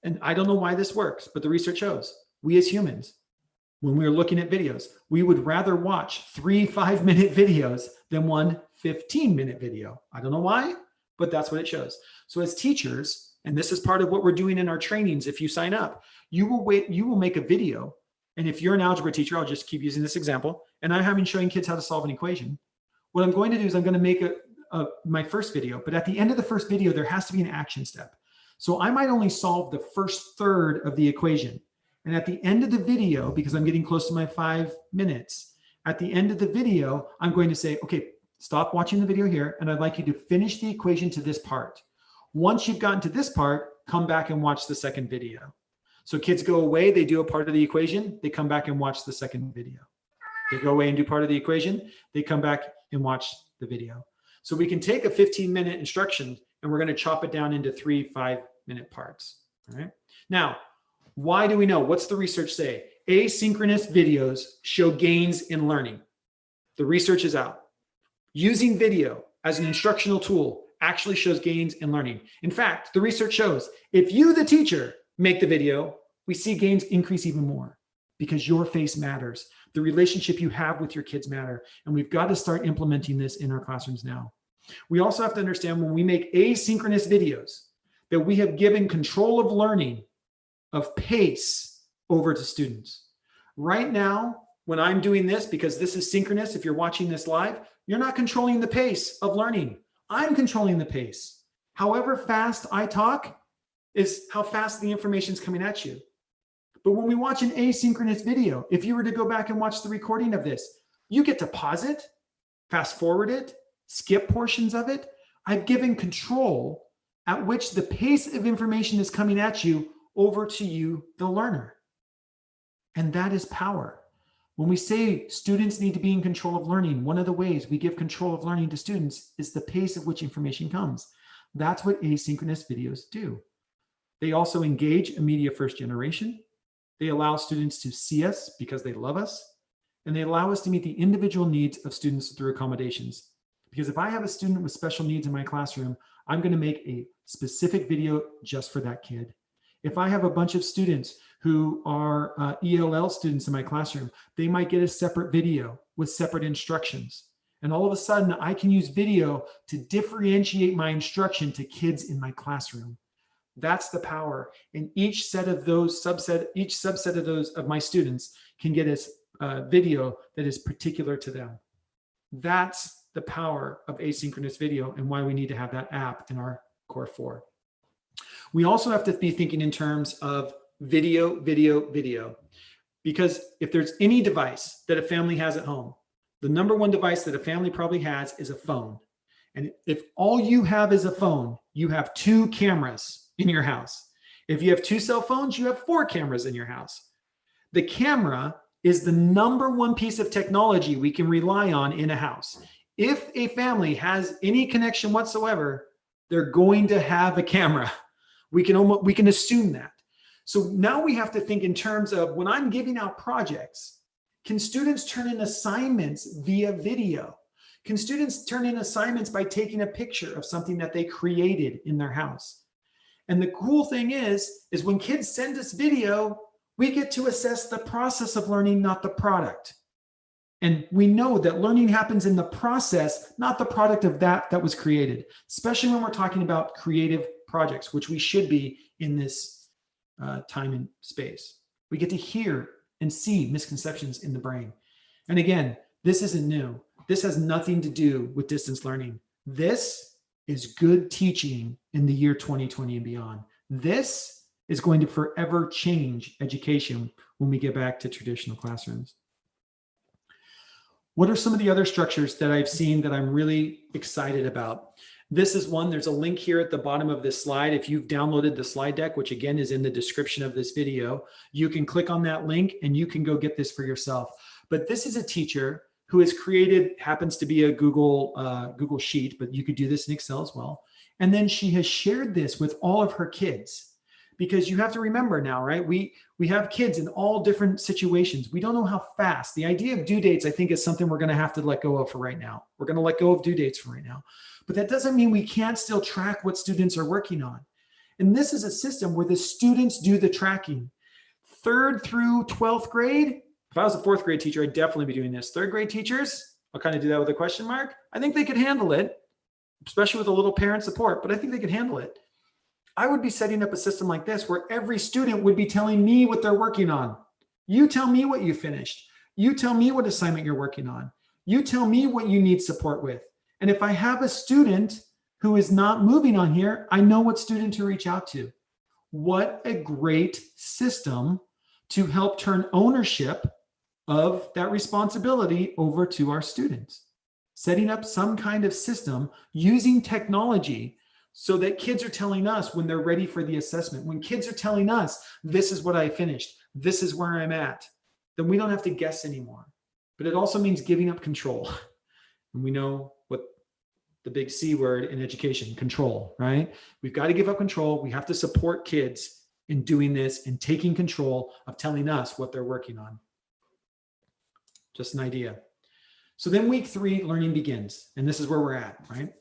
And I don't know why this works, but the research shows we as humans, when we're looking at videos, we would rather watch 3 5-minute videos than one 15-minute video. I don't know why, but that's what it shows. So as teachers, and this is part of what we're doing in our trainings, if you sign up, you will make a video. And if you're an algebra teacher, I'll just keep using this example, and I'm having showing kids how to solve an equation. What I'm going to do is I'm going to make my first video, but at the end of the first video, there has to be an action step. So I might only solve the first third of the equation. And at the end of the video, because I'm getting close to my 5 minutes, at the end of the video, I'm going to say, okay, stop watching the video here, and I'd like you to finish the equation to this part. Once you've gotten to this part, come back and watch the second video. So kids go away, they do a part of the equation, they come back and watch the second video. They go away and do part of the equation, they come back and watch the video. So we can take a 15-minute instruction and we're going to chop it down into 3 5-minute parts. All right. Now, why do we know? What's the research say? Asynchronous videos show gains in learning. The research is out. Using video as an instructional tool actually shows gains in learning. In fact, the research shows if you, the teacher, make the video, we see gains increase even more because your face matters. The relationship you have with your kids matter. And we've got to start implementing this in our classrooms now. We also have to understand when we make asynchronous videos that we have given control of learning, of pace, over to students. Right now, when I'm doing this, because this is synchronous, if you're watching this live, you're not controlling the pace of learning. I'm controlling the pace. However fast I talk is how fast the information is coming at you. But when we watch an asynchronous video, if you were to go back and watch the recording of this, you get to pause it, fast forward it, skip portions of it. I've given control at which the pace of information is coming at you over to you, the learner. And that is power. When we say students need to be in control of learning, one of the ways we give control of learning to students is the pace at which information comes. That's what asynchronous videos do. They also engage a media first generation. They allow students to see us because they love us. And they allow us to meet the individual needs of students through accommodations. Because if I have a student with special needs in my classroom, I'm going to make a specific video just for that kid. If I have a bunch of students who are ELL students in my classroom, they might get a separate video with separate instructions. And all of a sudden, I can use video to differentiate my instruction to kids in my classroom. That's the power. And each subset of those of my students can get a video that is particular to them. That's the power of asynchronous video and why we need to have that app in our Core 4. We also have to be thinking in terms of video, because if there's any device that a family has at home, the number one device that a family probably has is a phone. And if all you have is a phone, you have 2 cameras in your house. If you have 2 cell phones, you have 4 cameras in your house. The camera is the number one piece of technology we can rely on in a house. If a family has any connection whatsoever, they're going to have a camera. We can assume that. So now we have to think in terms of when I'm giving out projects, can students turn in assignments via video? Can students turn in assignments by taking a picture of something that they created in their house? And the cool thing is when kids send us video, we get to assess the process of learning, not the product. And we know that learning happens in the process, not the product of that was created, especially when we're talking about creative projects, which we should be in this time and space. We get to hear and see misconceptions in the brain. And again, this isn't new. This has nothing to do with distance learning. This is good teaching in the year 2020 and beyond. This is going to forever change education when we get back to traditional classrooms. What are some of the other structures that I've seen that I'm really excited about? This is one. There's a link here at the bottom of this slide. If you've downloaded the slide deck, which again is in the description of this video, you can click on that link and you can go get this for yourself. But this is a teacher who has created, happens to be a Google Sheet, but you could do this in Excel as well. And then she has shared this with all of her kids. Because you have to remember now, right? We have kids in all different situations. We don't know how fast. The idea of due dates, I think, is something we're going to have to let go of for right now. We're going to let go of due dates for right now. But that doesn't mean we can't still track what students are working on. And this is a system where the students do the tracking. 3rd through 12th grade, if I was a 4th grade teacher, I'd definitely be doing this. 3rd grade teachers, I'll kind of do that with a question mark. I think they could handle it, especially with a little parent support, but I think they could handle it. I would be setting up a system like this where every student would be telling me what they're working on. You tell me what you finished. You tell me what assignment you're working on. You tell me what you need support with. And if I have a student who is not moving on here, I know what student to reach out to. What a great system to help turn ownership of that responsibility over to our students. Setting up some kind of system using technology so that kids are telling us when they're ready for the assessment, when kids are telling us, this is what I finished, this is where I'm at, then we don't have to guess anymore. But it also means giving up control. And we know what the big C word in education, control, right? We've got to give up control. We have to support kids in doing this and taking control of telling us what they're working on. Just an idea. So then week 3, learning begins. And this is where we're at, right?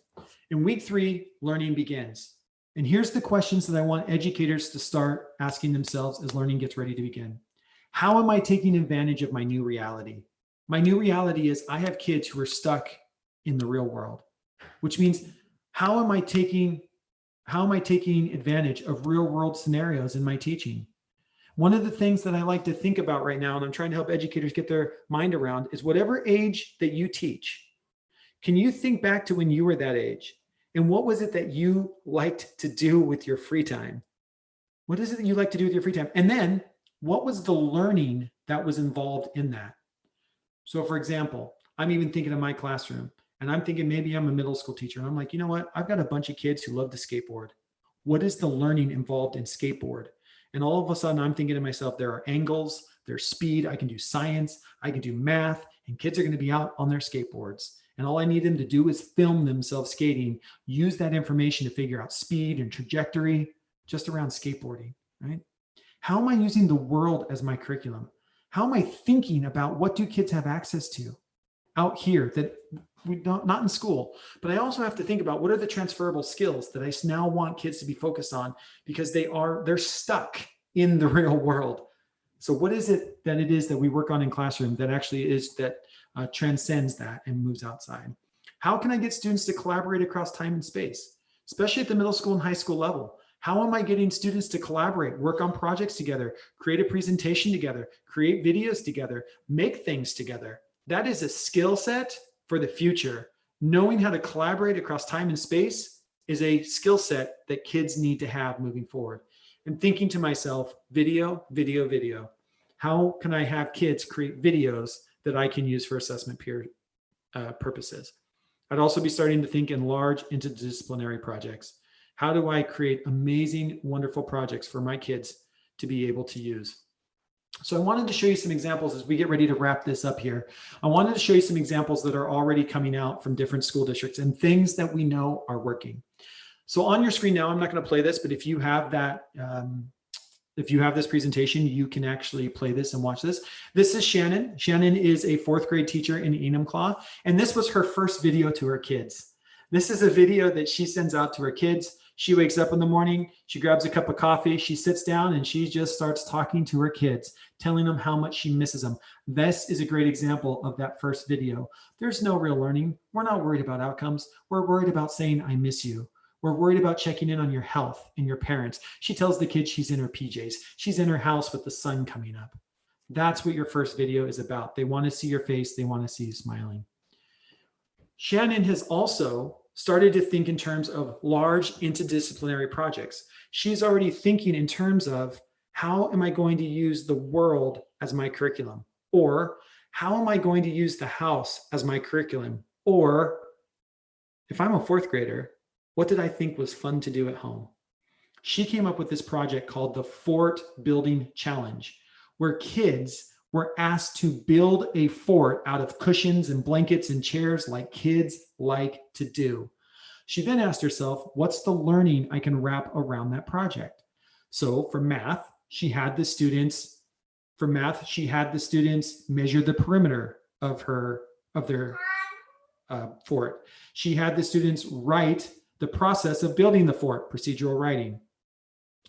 In week 3, learning begins. And here's the questions that I want educators to start asking themselves as learning gets ready to begin. How am I taking advantage of my new reality? My new reality is I have kids who are stuck in the real world, which means how am I taking advantage of real world scenarios in my teaching? One of the things that I like to think about right now, and I'm trying to help educators get their mind around, is whatever age that you teach, can you think back to when you were that age? And what was it that you liked to do with your free time? What is it that you like to do with your free time? And then what was the learning that was involved in that? So for example, I'm even thinking of my classroom, and I'm thinking maybe I'm a middle school teacher. And I'm like, you know what? I've got a bunch of kids who love to skateboard. What is the learning involved in skateboard? And all of a sudden I'm thinking to myself, there are angles, there's speed, I can do science, I can do math, and kids are going to be out on their skateboards. And all I need them to do is film themselves skating, use that information to figure out speed and trajectory just around skateboarding, right? How am I using the world as my curriculum? How am I thinking about what do kids have access to out here that we don't, not in school, but I also have to think about what are the transferable skills that I now want kids to be focused on, because they're stuck in the real world. So what is it that we work on in classroom that actually is that transcends that and moves outside? How can I get students to collaborate across time and space, especially at the middle school and high school level? How am I getting students to collaborate, work on projects together, create a presentation together, create videos together, make things together? That is a skill set for the future. Knowing how to collaborate across time and space is a skill set that kids need to have moving forward. And thinking to myself, video, video, video. How can I have kids create videos that I can use for assessment peer purposes? I'd also be starting to think in large interdisciplinary projects. How do I create amazing, wonderful projects for my kids to be able to use? So I wanted to show you some examples as we get ready to wrap this up here. I wanted to show you some examples that are already coming out from different school districts and things that we know are working. So on your screen now, I'm not going to play this, but if you have that, if you have this presentation, you can actually play this and watch this. This is Shannon. Shannon is a 4th grade teacher in Enumclaw, and this was her first video to her kids. This is a video that she sends out to her kids. She wakes up in the morning, she grabs a cup of coffee, she sits down, and she just starts talking to her kids, telling them how much she misses them. This is a great example of that first video. There's no real learning. We're not worried about outcomes. We're worried about saying, I miss you. We're worried about checking in on your health and your parents. She tells the kids she's in her PJs. She's in her house with the sun coming up. That's what your first video is about. They want to see your face. They want to see you smiling. Shannon has also started to think in terms of large interdisciplinary projects. She's already thinking in terms of, how am I going to use the world as my curriculum? Or how am I going to use the house as my curriculum? Or if I'm a 4th grader, what did I think was fun to do at home? She came up with this project called the Fort Building Challenge, where kids were asked to build a fort out of cushions and blankets and chairs like kids like to do. She then asked herself, what's the learning I can wrap around that project? So for math, she had the students measure the perimeter of their fort. She had the students write the process of building the fort, procedural writing.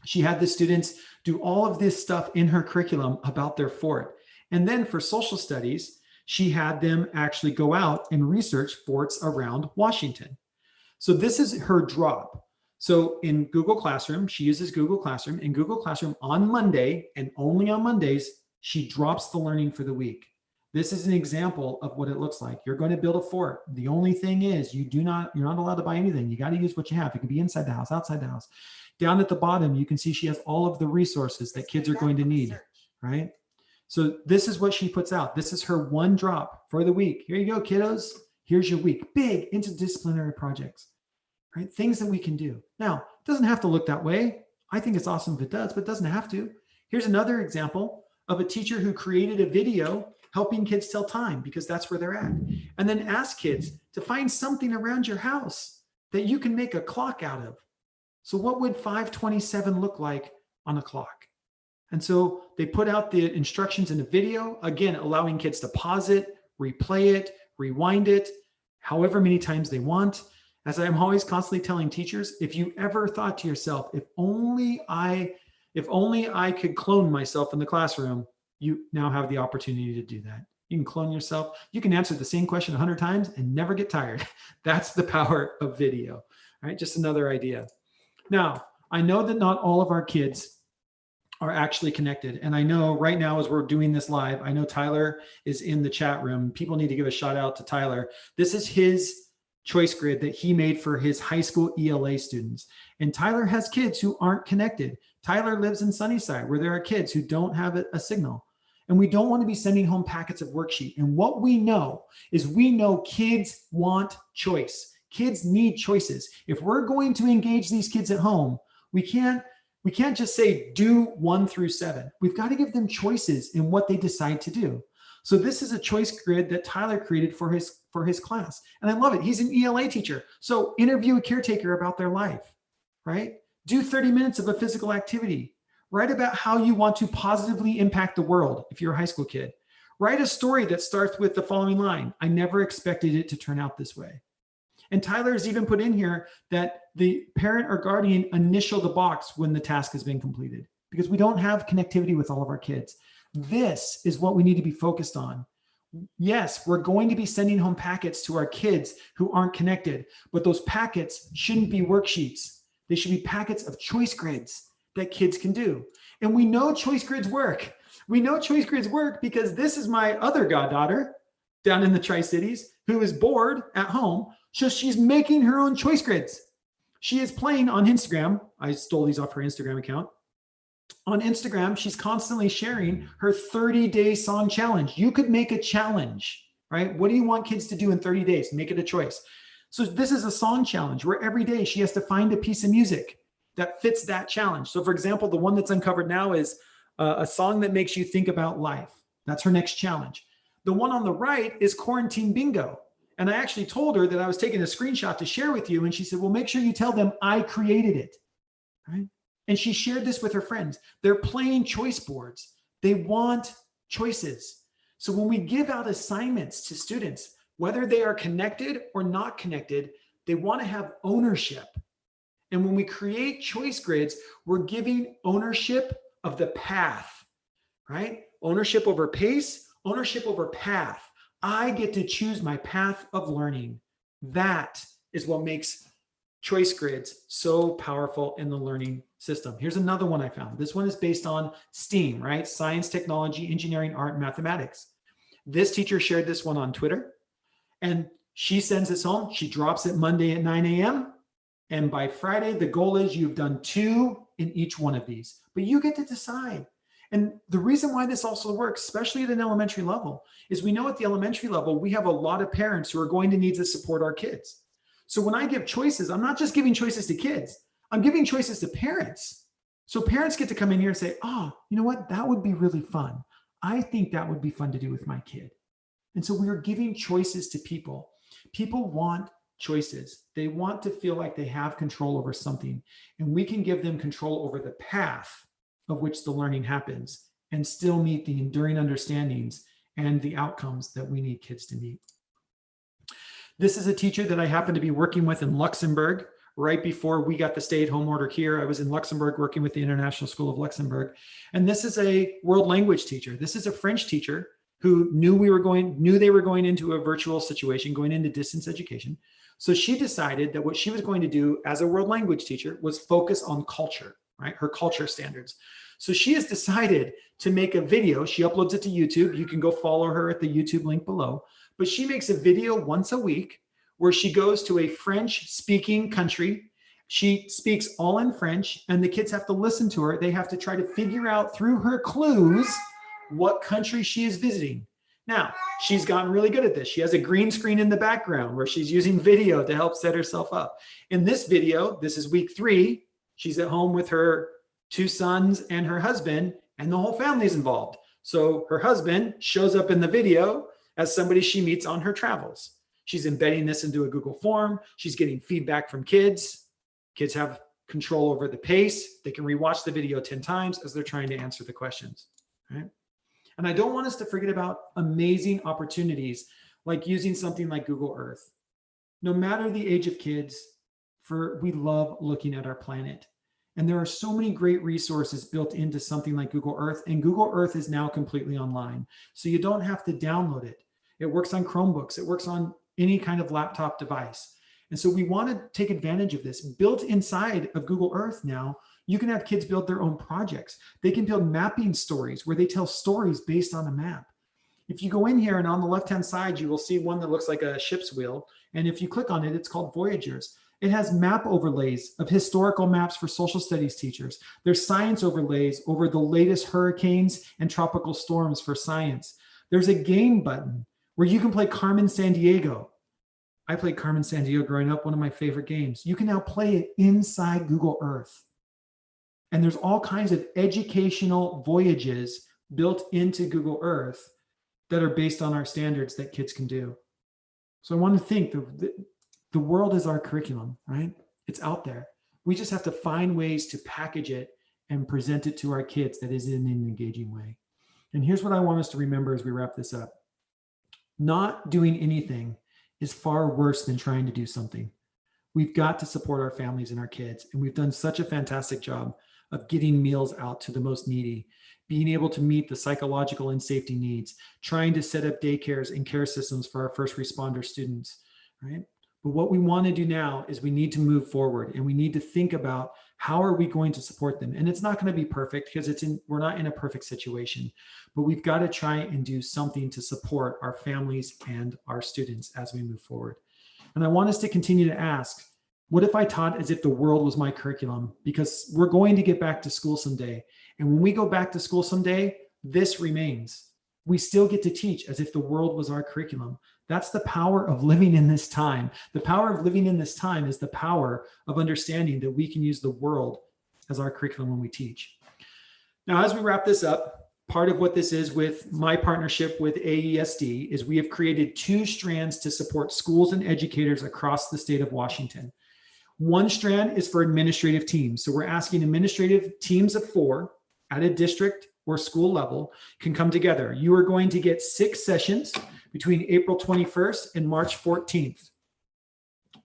She had the students do all of this stuff in her curriculum about their fort. And then for social studies, she had them actually go out and research forts around Washington. So this is her drop. So in Google Classroom, she uses Google Classroom. In Google Classroom on Monday, and only on Mondays, she drops the learning for the week. This is an example of what it looks like. You're going to build a fort. The only thing is you're not allowed to buy anything. You got to use what you have. It can be inside the house, outside the house. Down at the bottom, you can see she has all of the resources that kids are going to need, right? So this is what she puts out. This is her one drop for the week. Here you go, kiddos. Here's your week. Big interdisciplinary projects. right? Things that we can do. Now, it doesn't have to look that way. I think it's awesome if it does, but it doesn't have to. Here's another example of a teacher who created a video helping kids tell time, because that's where they're at. And then ask kids to find something around your house that you can make a clock out of. So what would 5:27 look like on a clock? And so they put out the instructions in a video, again, allowing kids to pause it, replay it, rewind it, however many times they want. As I'm always constantly telling teachers, if you ever thought to yourself, if only I could clone myself in the classroom, you now have the opportunity to do that. You can clone yourself. You can answer the same question 100 times and never get tired. That's the power of video. All right, just another idea. Now, I know that not all of our kids are actually connected. And I know right now, as we're doing this live, I know Tyler is in the chat room. People need to give a shout out to Tyler. This is his choice grid that he made for his high school ELA students. And Tyler has kids who aren't connected. Tyler lives in Sunnyside, where there are kids who don't have a signal. And we don't want to be sending home packets of worksheet. And what we know is kids want choice. Kids need choices. If we're going to engage these kids at home, we can't just say do 1 through 7. We've got to give them choices in what they decide to do. So this is a choice grid that Tyler created for his class. And I love it. He's an ELA teacher. So interview a caretaker about their life, right? Do 30 minutes of a physical activity. Write about how you want to positively impact the world if you're a high school kid. Write a story that starts with the following line: I never expected it to turn out this way. And Tyler has even put in here that the parent or guardian initial the box when the task has been completed, because we don't have connectivity with all of our kids. This is what we need to be focused on. Yes, we're going to be sending home packets to our kids who aren't connected, but those packets shouldn't be worksheets. They should be packets of choice grids that kids can do. And we know choice grids work. We know choice grids work because this is my other goddaughter down in the Tri-Cities who is bored at home. So she's making her own choice grids. She is playing on Instagram. I stole these off her Instagram account. On Instagram, she's constantly sharing her 30-day song challenge. You could make a challenge, right? What do you want kids to do in 30 days? Make it a choice. So this is a song challenge where every day she has to find a piece of music that fits that challenge. So for example, the one that's uncovered now is a song that makes you think about life. That's her next challenge. The one on the right is quarantine bingo. And I actually told her that I was taking a screenshot to share with you. And she said, well, make sure you tell them I created it, right? And she shared this with her friends. They're playing choice boards. They want choices. So when we give out assignments to students, whether they are connected or not connected, they want to have ownership. And when we create choice grids, we're giving ownership of the path, right? Ownership over pace, ownership over path. I get to choose my path of learning. That is what makes choice grids so powerful in the learning system. Here's another one I found. This one is based on STEAM, right? Science, technology, engineering, art, and mathematics. This teacher shared this one on Twitter, and she sends this home. She drops it Monday at 9 a.m. And by Friday, the goal is you've done 2 in each one of these, but you get to decide. And the reason why this also works, especially at an elementary level, is we know at the elementary level, we have a lot of parents who are going to need to support our kids. So when I give choices, I'm not just giving choices to kids, I'm giving choices to parents. So parents get to come in here and say, oh, you know what? That would be really fun. I think that would be fun to do with my kid. And so we are giving choices to people. People want choices. They want to feel like they have control over something, and we can give them control over the path of which the learning happens and still meet the enduring understandings and the outcomes that we need kids to meet. This is a teacher that I happen to be working with in Luxembourg right before we got the stay-at-home order here. I was in Luxembourg working with the International School of Luxembourg. And this is a world language teacher. This is a French teacher who knew they were going into a virtual situation, going into distance education. So she decided that what she was going to do as a world language teacher was focus on culture, right? Her culture standards. So she has decided to make a video. She uploads it to YouTube. You can go follow her at the YouTube link below. But she makes a video once a week where she goes to a French-speaking country. She speaks all in French, and the kids have to listen to her. They have to try to figure out through her clues what country she is visiting. Now, she's gotten really good at this. She has a green screen in the background where she's using video to help set herself up. In this video, this is week 3. She's at home with her 2 sons and her husband, and the whole family's involved. So her husband shows up in the video as somebody she meets on her travels. She's embedding this into a Google form. She's getting feedback from kids. Kids have control over the pace. They can rewatch the video 10 times as they're trying to answer the questions, right? And I don't want us to forget about amazing opportunities like using something like Google Earth. No matter the age of kids, we love looking at our planet. And there are so many great resources built into something like Google Earth, and Google Earth is now completely online. So you don't have to download it. It works on Chromebooks. It works on any kind of laptop device. And so we want to take advantage of this. Built inside of Google Earth now, you can have kids build their own projects. They can build mapping stories where they tell stories based on a map. If you go in here and on the left-hand side, you will see one that looks like a ship's wheel. And if you click on it, it's called Voyagers. It has map overlays of historical maps for social studies teachers. There's science overlays over the latest hurricanes and tropical storms for science. There's a game button where you can play Carmen Sandiego. I played Carmen Sandiego growing up, one of my favorite games. You can now play it inside Google Earth. And there's all kinds of educational voyages built into Google Earth that are based on our standards that kids can do. So I want to think the world is our curriculum, right? It's out there. We just have to find ways to package it and present it to our kids that is in an engaging way. And here's what I want us to remember as we wrap this up. Not doing anything is far worse than trying to do something. We've got to support our families and our kids. And we've done such a fantastic job of getting meals out to the most needy, being able to meet the psychological and safety needs, trying to set up daycares and care systems for our first responder students, right? But what we want to do now is we need to move forward, and we need to think about how are we going to support them. And it's not going to be perfect because we're not in a perfect situation, but we've got to try and do something to support our families and our students as we move forward. And I want us to continue to ask, what if I taught as if the world was my curriculum? Because we're going to get back to school someday. And when we go back to school someday, this remains. We still get to teach as if the world was our curriculum. That's the power of living in this time. The power of living in this time is the power of understanding that we can use the world as our curriculum when we teach. Now, as we wrap this up, part of what this is with my partnership with AESD is we have created 2 strands to support schools and educators across the state of Washington. One strand is for administrative teams. So we're asking administrative teams of 4 at a district or school level can come together. You are going to get 6 sessions between April 21st and March 14th.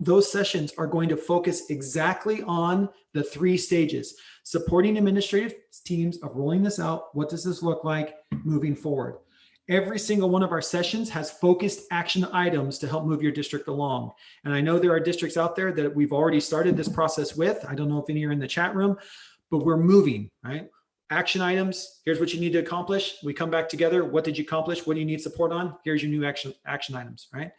Those sessions are going to focus exactly on the 3 stages: supporting administrative teams of rolling this out. What does this look like moving forward? Every single one of our sessions has focused action items to help move your district along. And I know there are districts out there that we've already started this process with. I don't know if any are in the chat room, but we're moving, right? Action items, here's what you need to accomplish. We come back together. What did you accomplish? What do you need support on? Here's your new action items, right?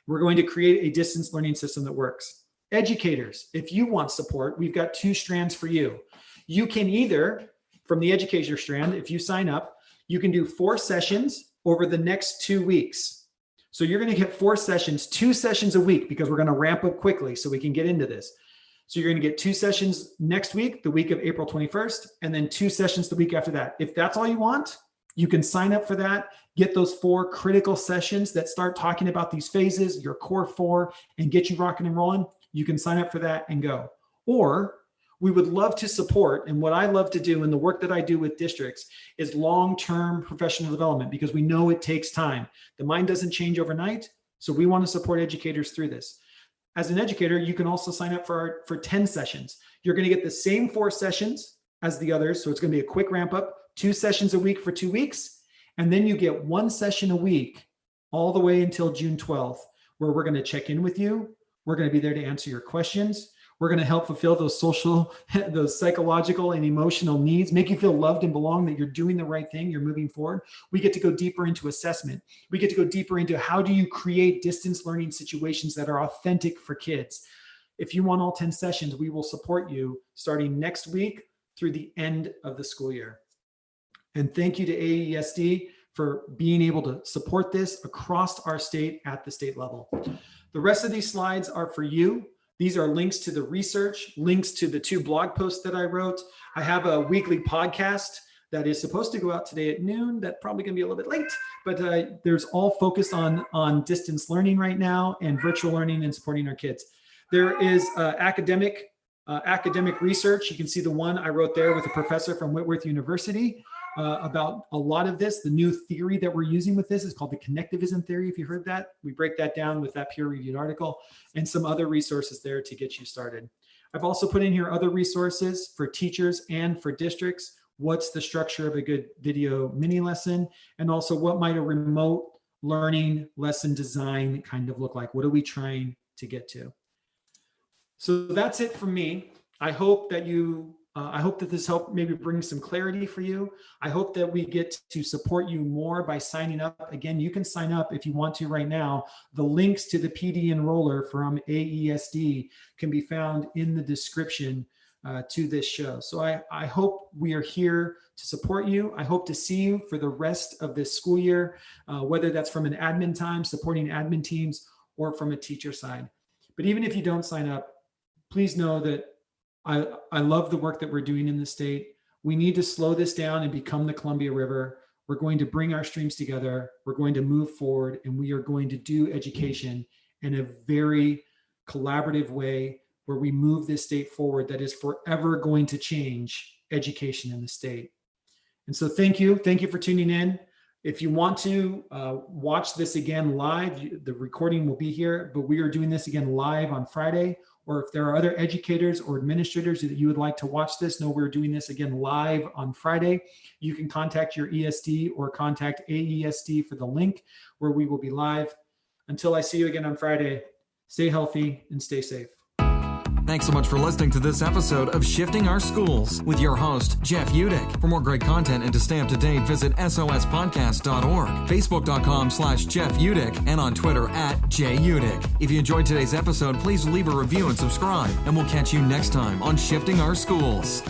We're going to create a distance learning system that works. Educators, if you want support, we've got 2 strands for you. You can either, from the educator strand, if you sign up, you can do 4 sessions over the next 2 weeks. So you're going to get 4 sessions, 2 sessions a week, because we're going to ramp up quickly so we can get into this. So you're going to get 2 sessions next week, the week of April 21st, and then 2 sessions the week after that. If that's all you want, you can sign up for that, get those 4 critical sessions that start talking about these phases, your core 4, and get you rocking and rolling. You can sign up for that and go. Or we would love to support, and what I love to do and the work that I do with districts is long-term professional development, because we know it takes time. The mind doesn't change overnight, so we want to support educators through this. As an educator, you can also sign up for 10 sessions. You're going to get the same 4 sessions as the others, so it's going to be a quick ramp up, 2 sessions a week for 2 weeks, and then you get 1 session a week all the way until June 12th, where we're going to check in with you. We're going to be there to answer your questions. We're going to help fulfill those social, those psychological and emotional needs, make you feel loved and belong, that you're doing the right thing, you're moving forward. We get to go deeper into assessment. We get to go deeper into how do you create distance learning situations that are authentic for kids. If you want all 10 sessions, we will support you starting next week through the end of the school year. And thank you to AESD for being able to support this across our state at the state level. The rest of these slides are for you. These are links to the research, links to the 2 blog posts that I wrote. I have a weekly podcast that is supposed to go out today at noon. That's probably going to be a little bit late, but there's all focused on distance learning right now and virtual learning and supporting our kids. There is academic research. You can see the one I wrote there with a professor from Whitworth University about a lot of this. The new theory that we're using with this is called the connectivism theory. If you heard that, we break that down with that peer-reviewed article and some other resources there to get you started. I've also put in here other resources for teachers and for districts. What's the structure of a good video mini lesson? And also what might a remote learning lesson design kind of look like? What are we trying to get to? So that's it from me. I hope that this helped maybe bring some clarity for you. I hope that we get to support you more by signing up. Again, you can sign up if you want to right now. The links to the PD enroller from AESD can be found in the description to this show. So I hope we are here to support you. I hope to see you for the rest of this school year, whether that's from an admin time, supporting admin teams, or from a teacher side. But even if you don't sign up, please know that I love the work that we're doing in the state. We need to slow this down and become the Columbia River. We're going to bring our streams together. We're going to move forward, and we are going to do education in a very collaborative way where we move this state forward that is forever going to change education in the state. And so thank you. Thank you for tuning in. If you want to watch this again live, the recording will be here, but we are doing this again live on Friday. Or if there are other educators or administrators that you would like to watch this, know we're doing this again live on Friday. You can contact your ESD or contact AESD for the link where we will be live. Until I see you again on Friday, stay healthy and stay safe. Thanks so much for listening to this episode of Shifting Our Schools with your host, Jeff Udick. For more great content and to stay up to date, visit sospodcast.org, facebook.com/Jeff Udick, and on Twitter @JUdick. If you enjoyed today's episode, please leave a review and subscribe, and we'll catch you next time on Shifting Our Schools.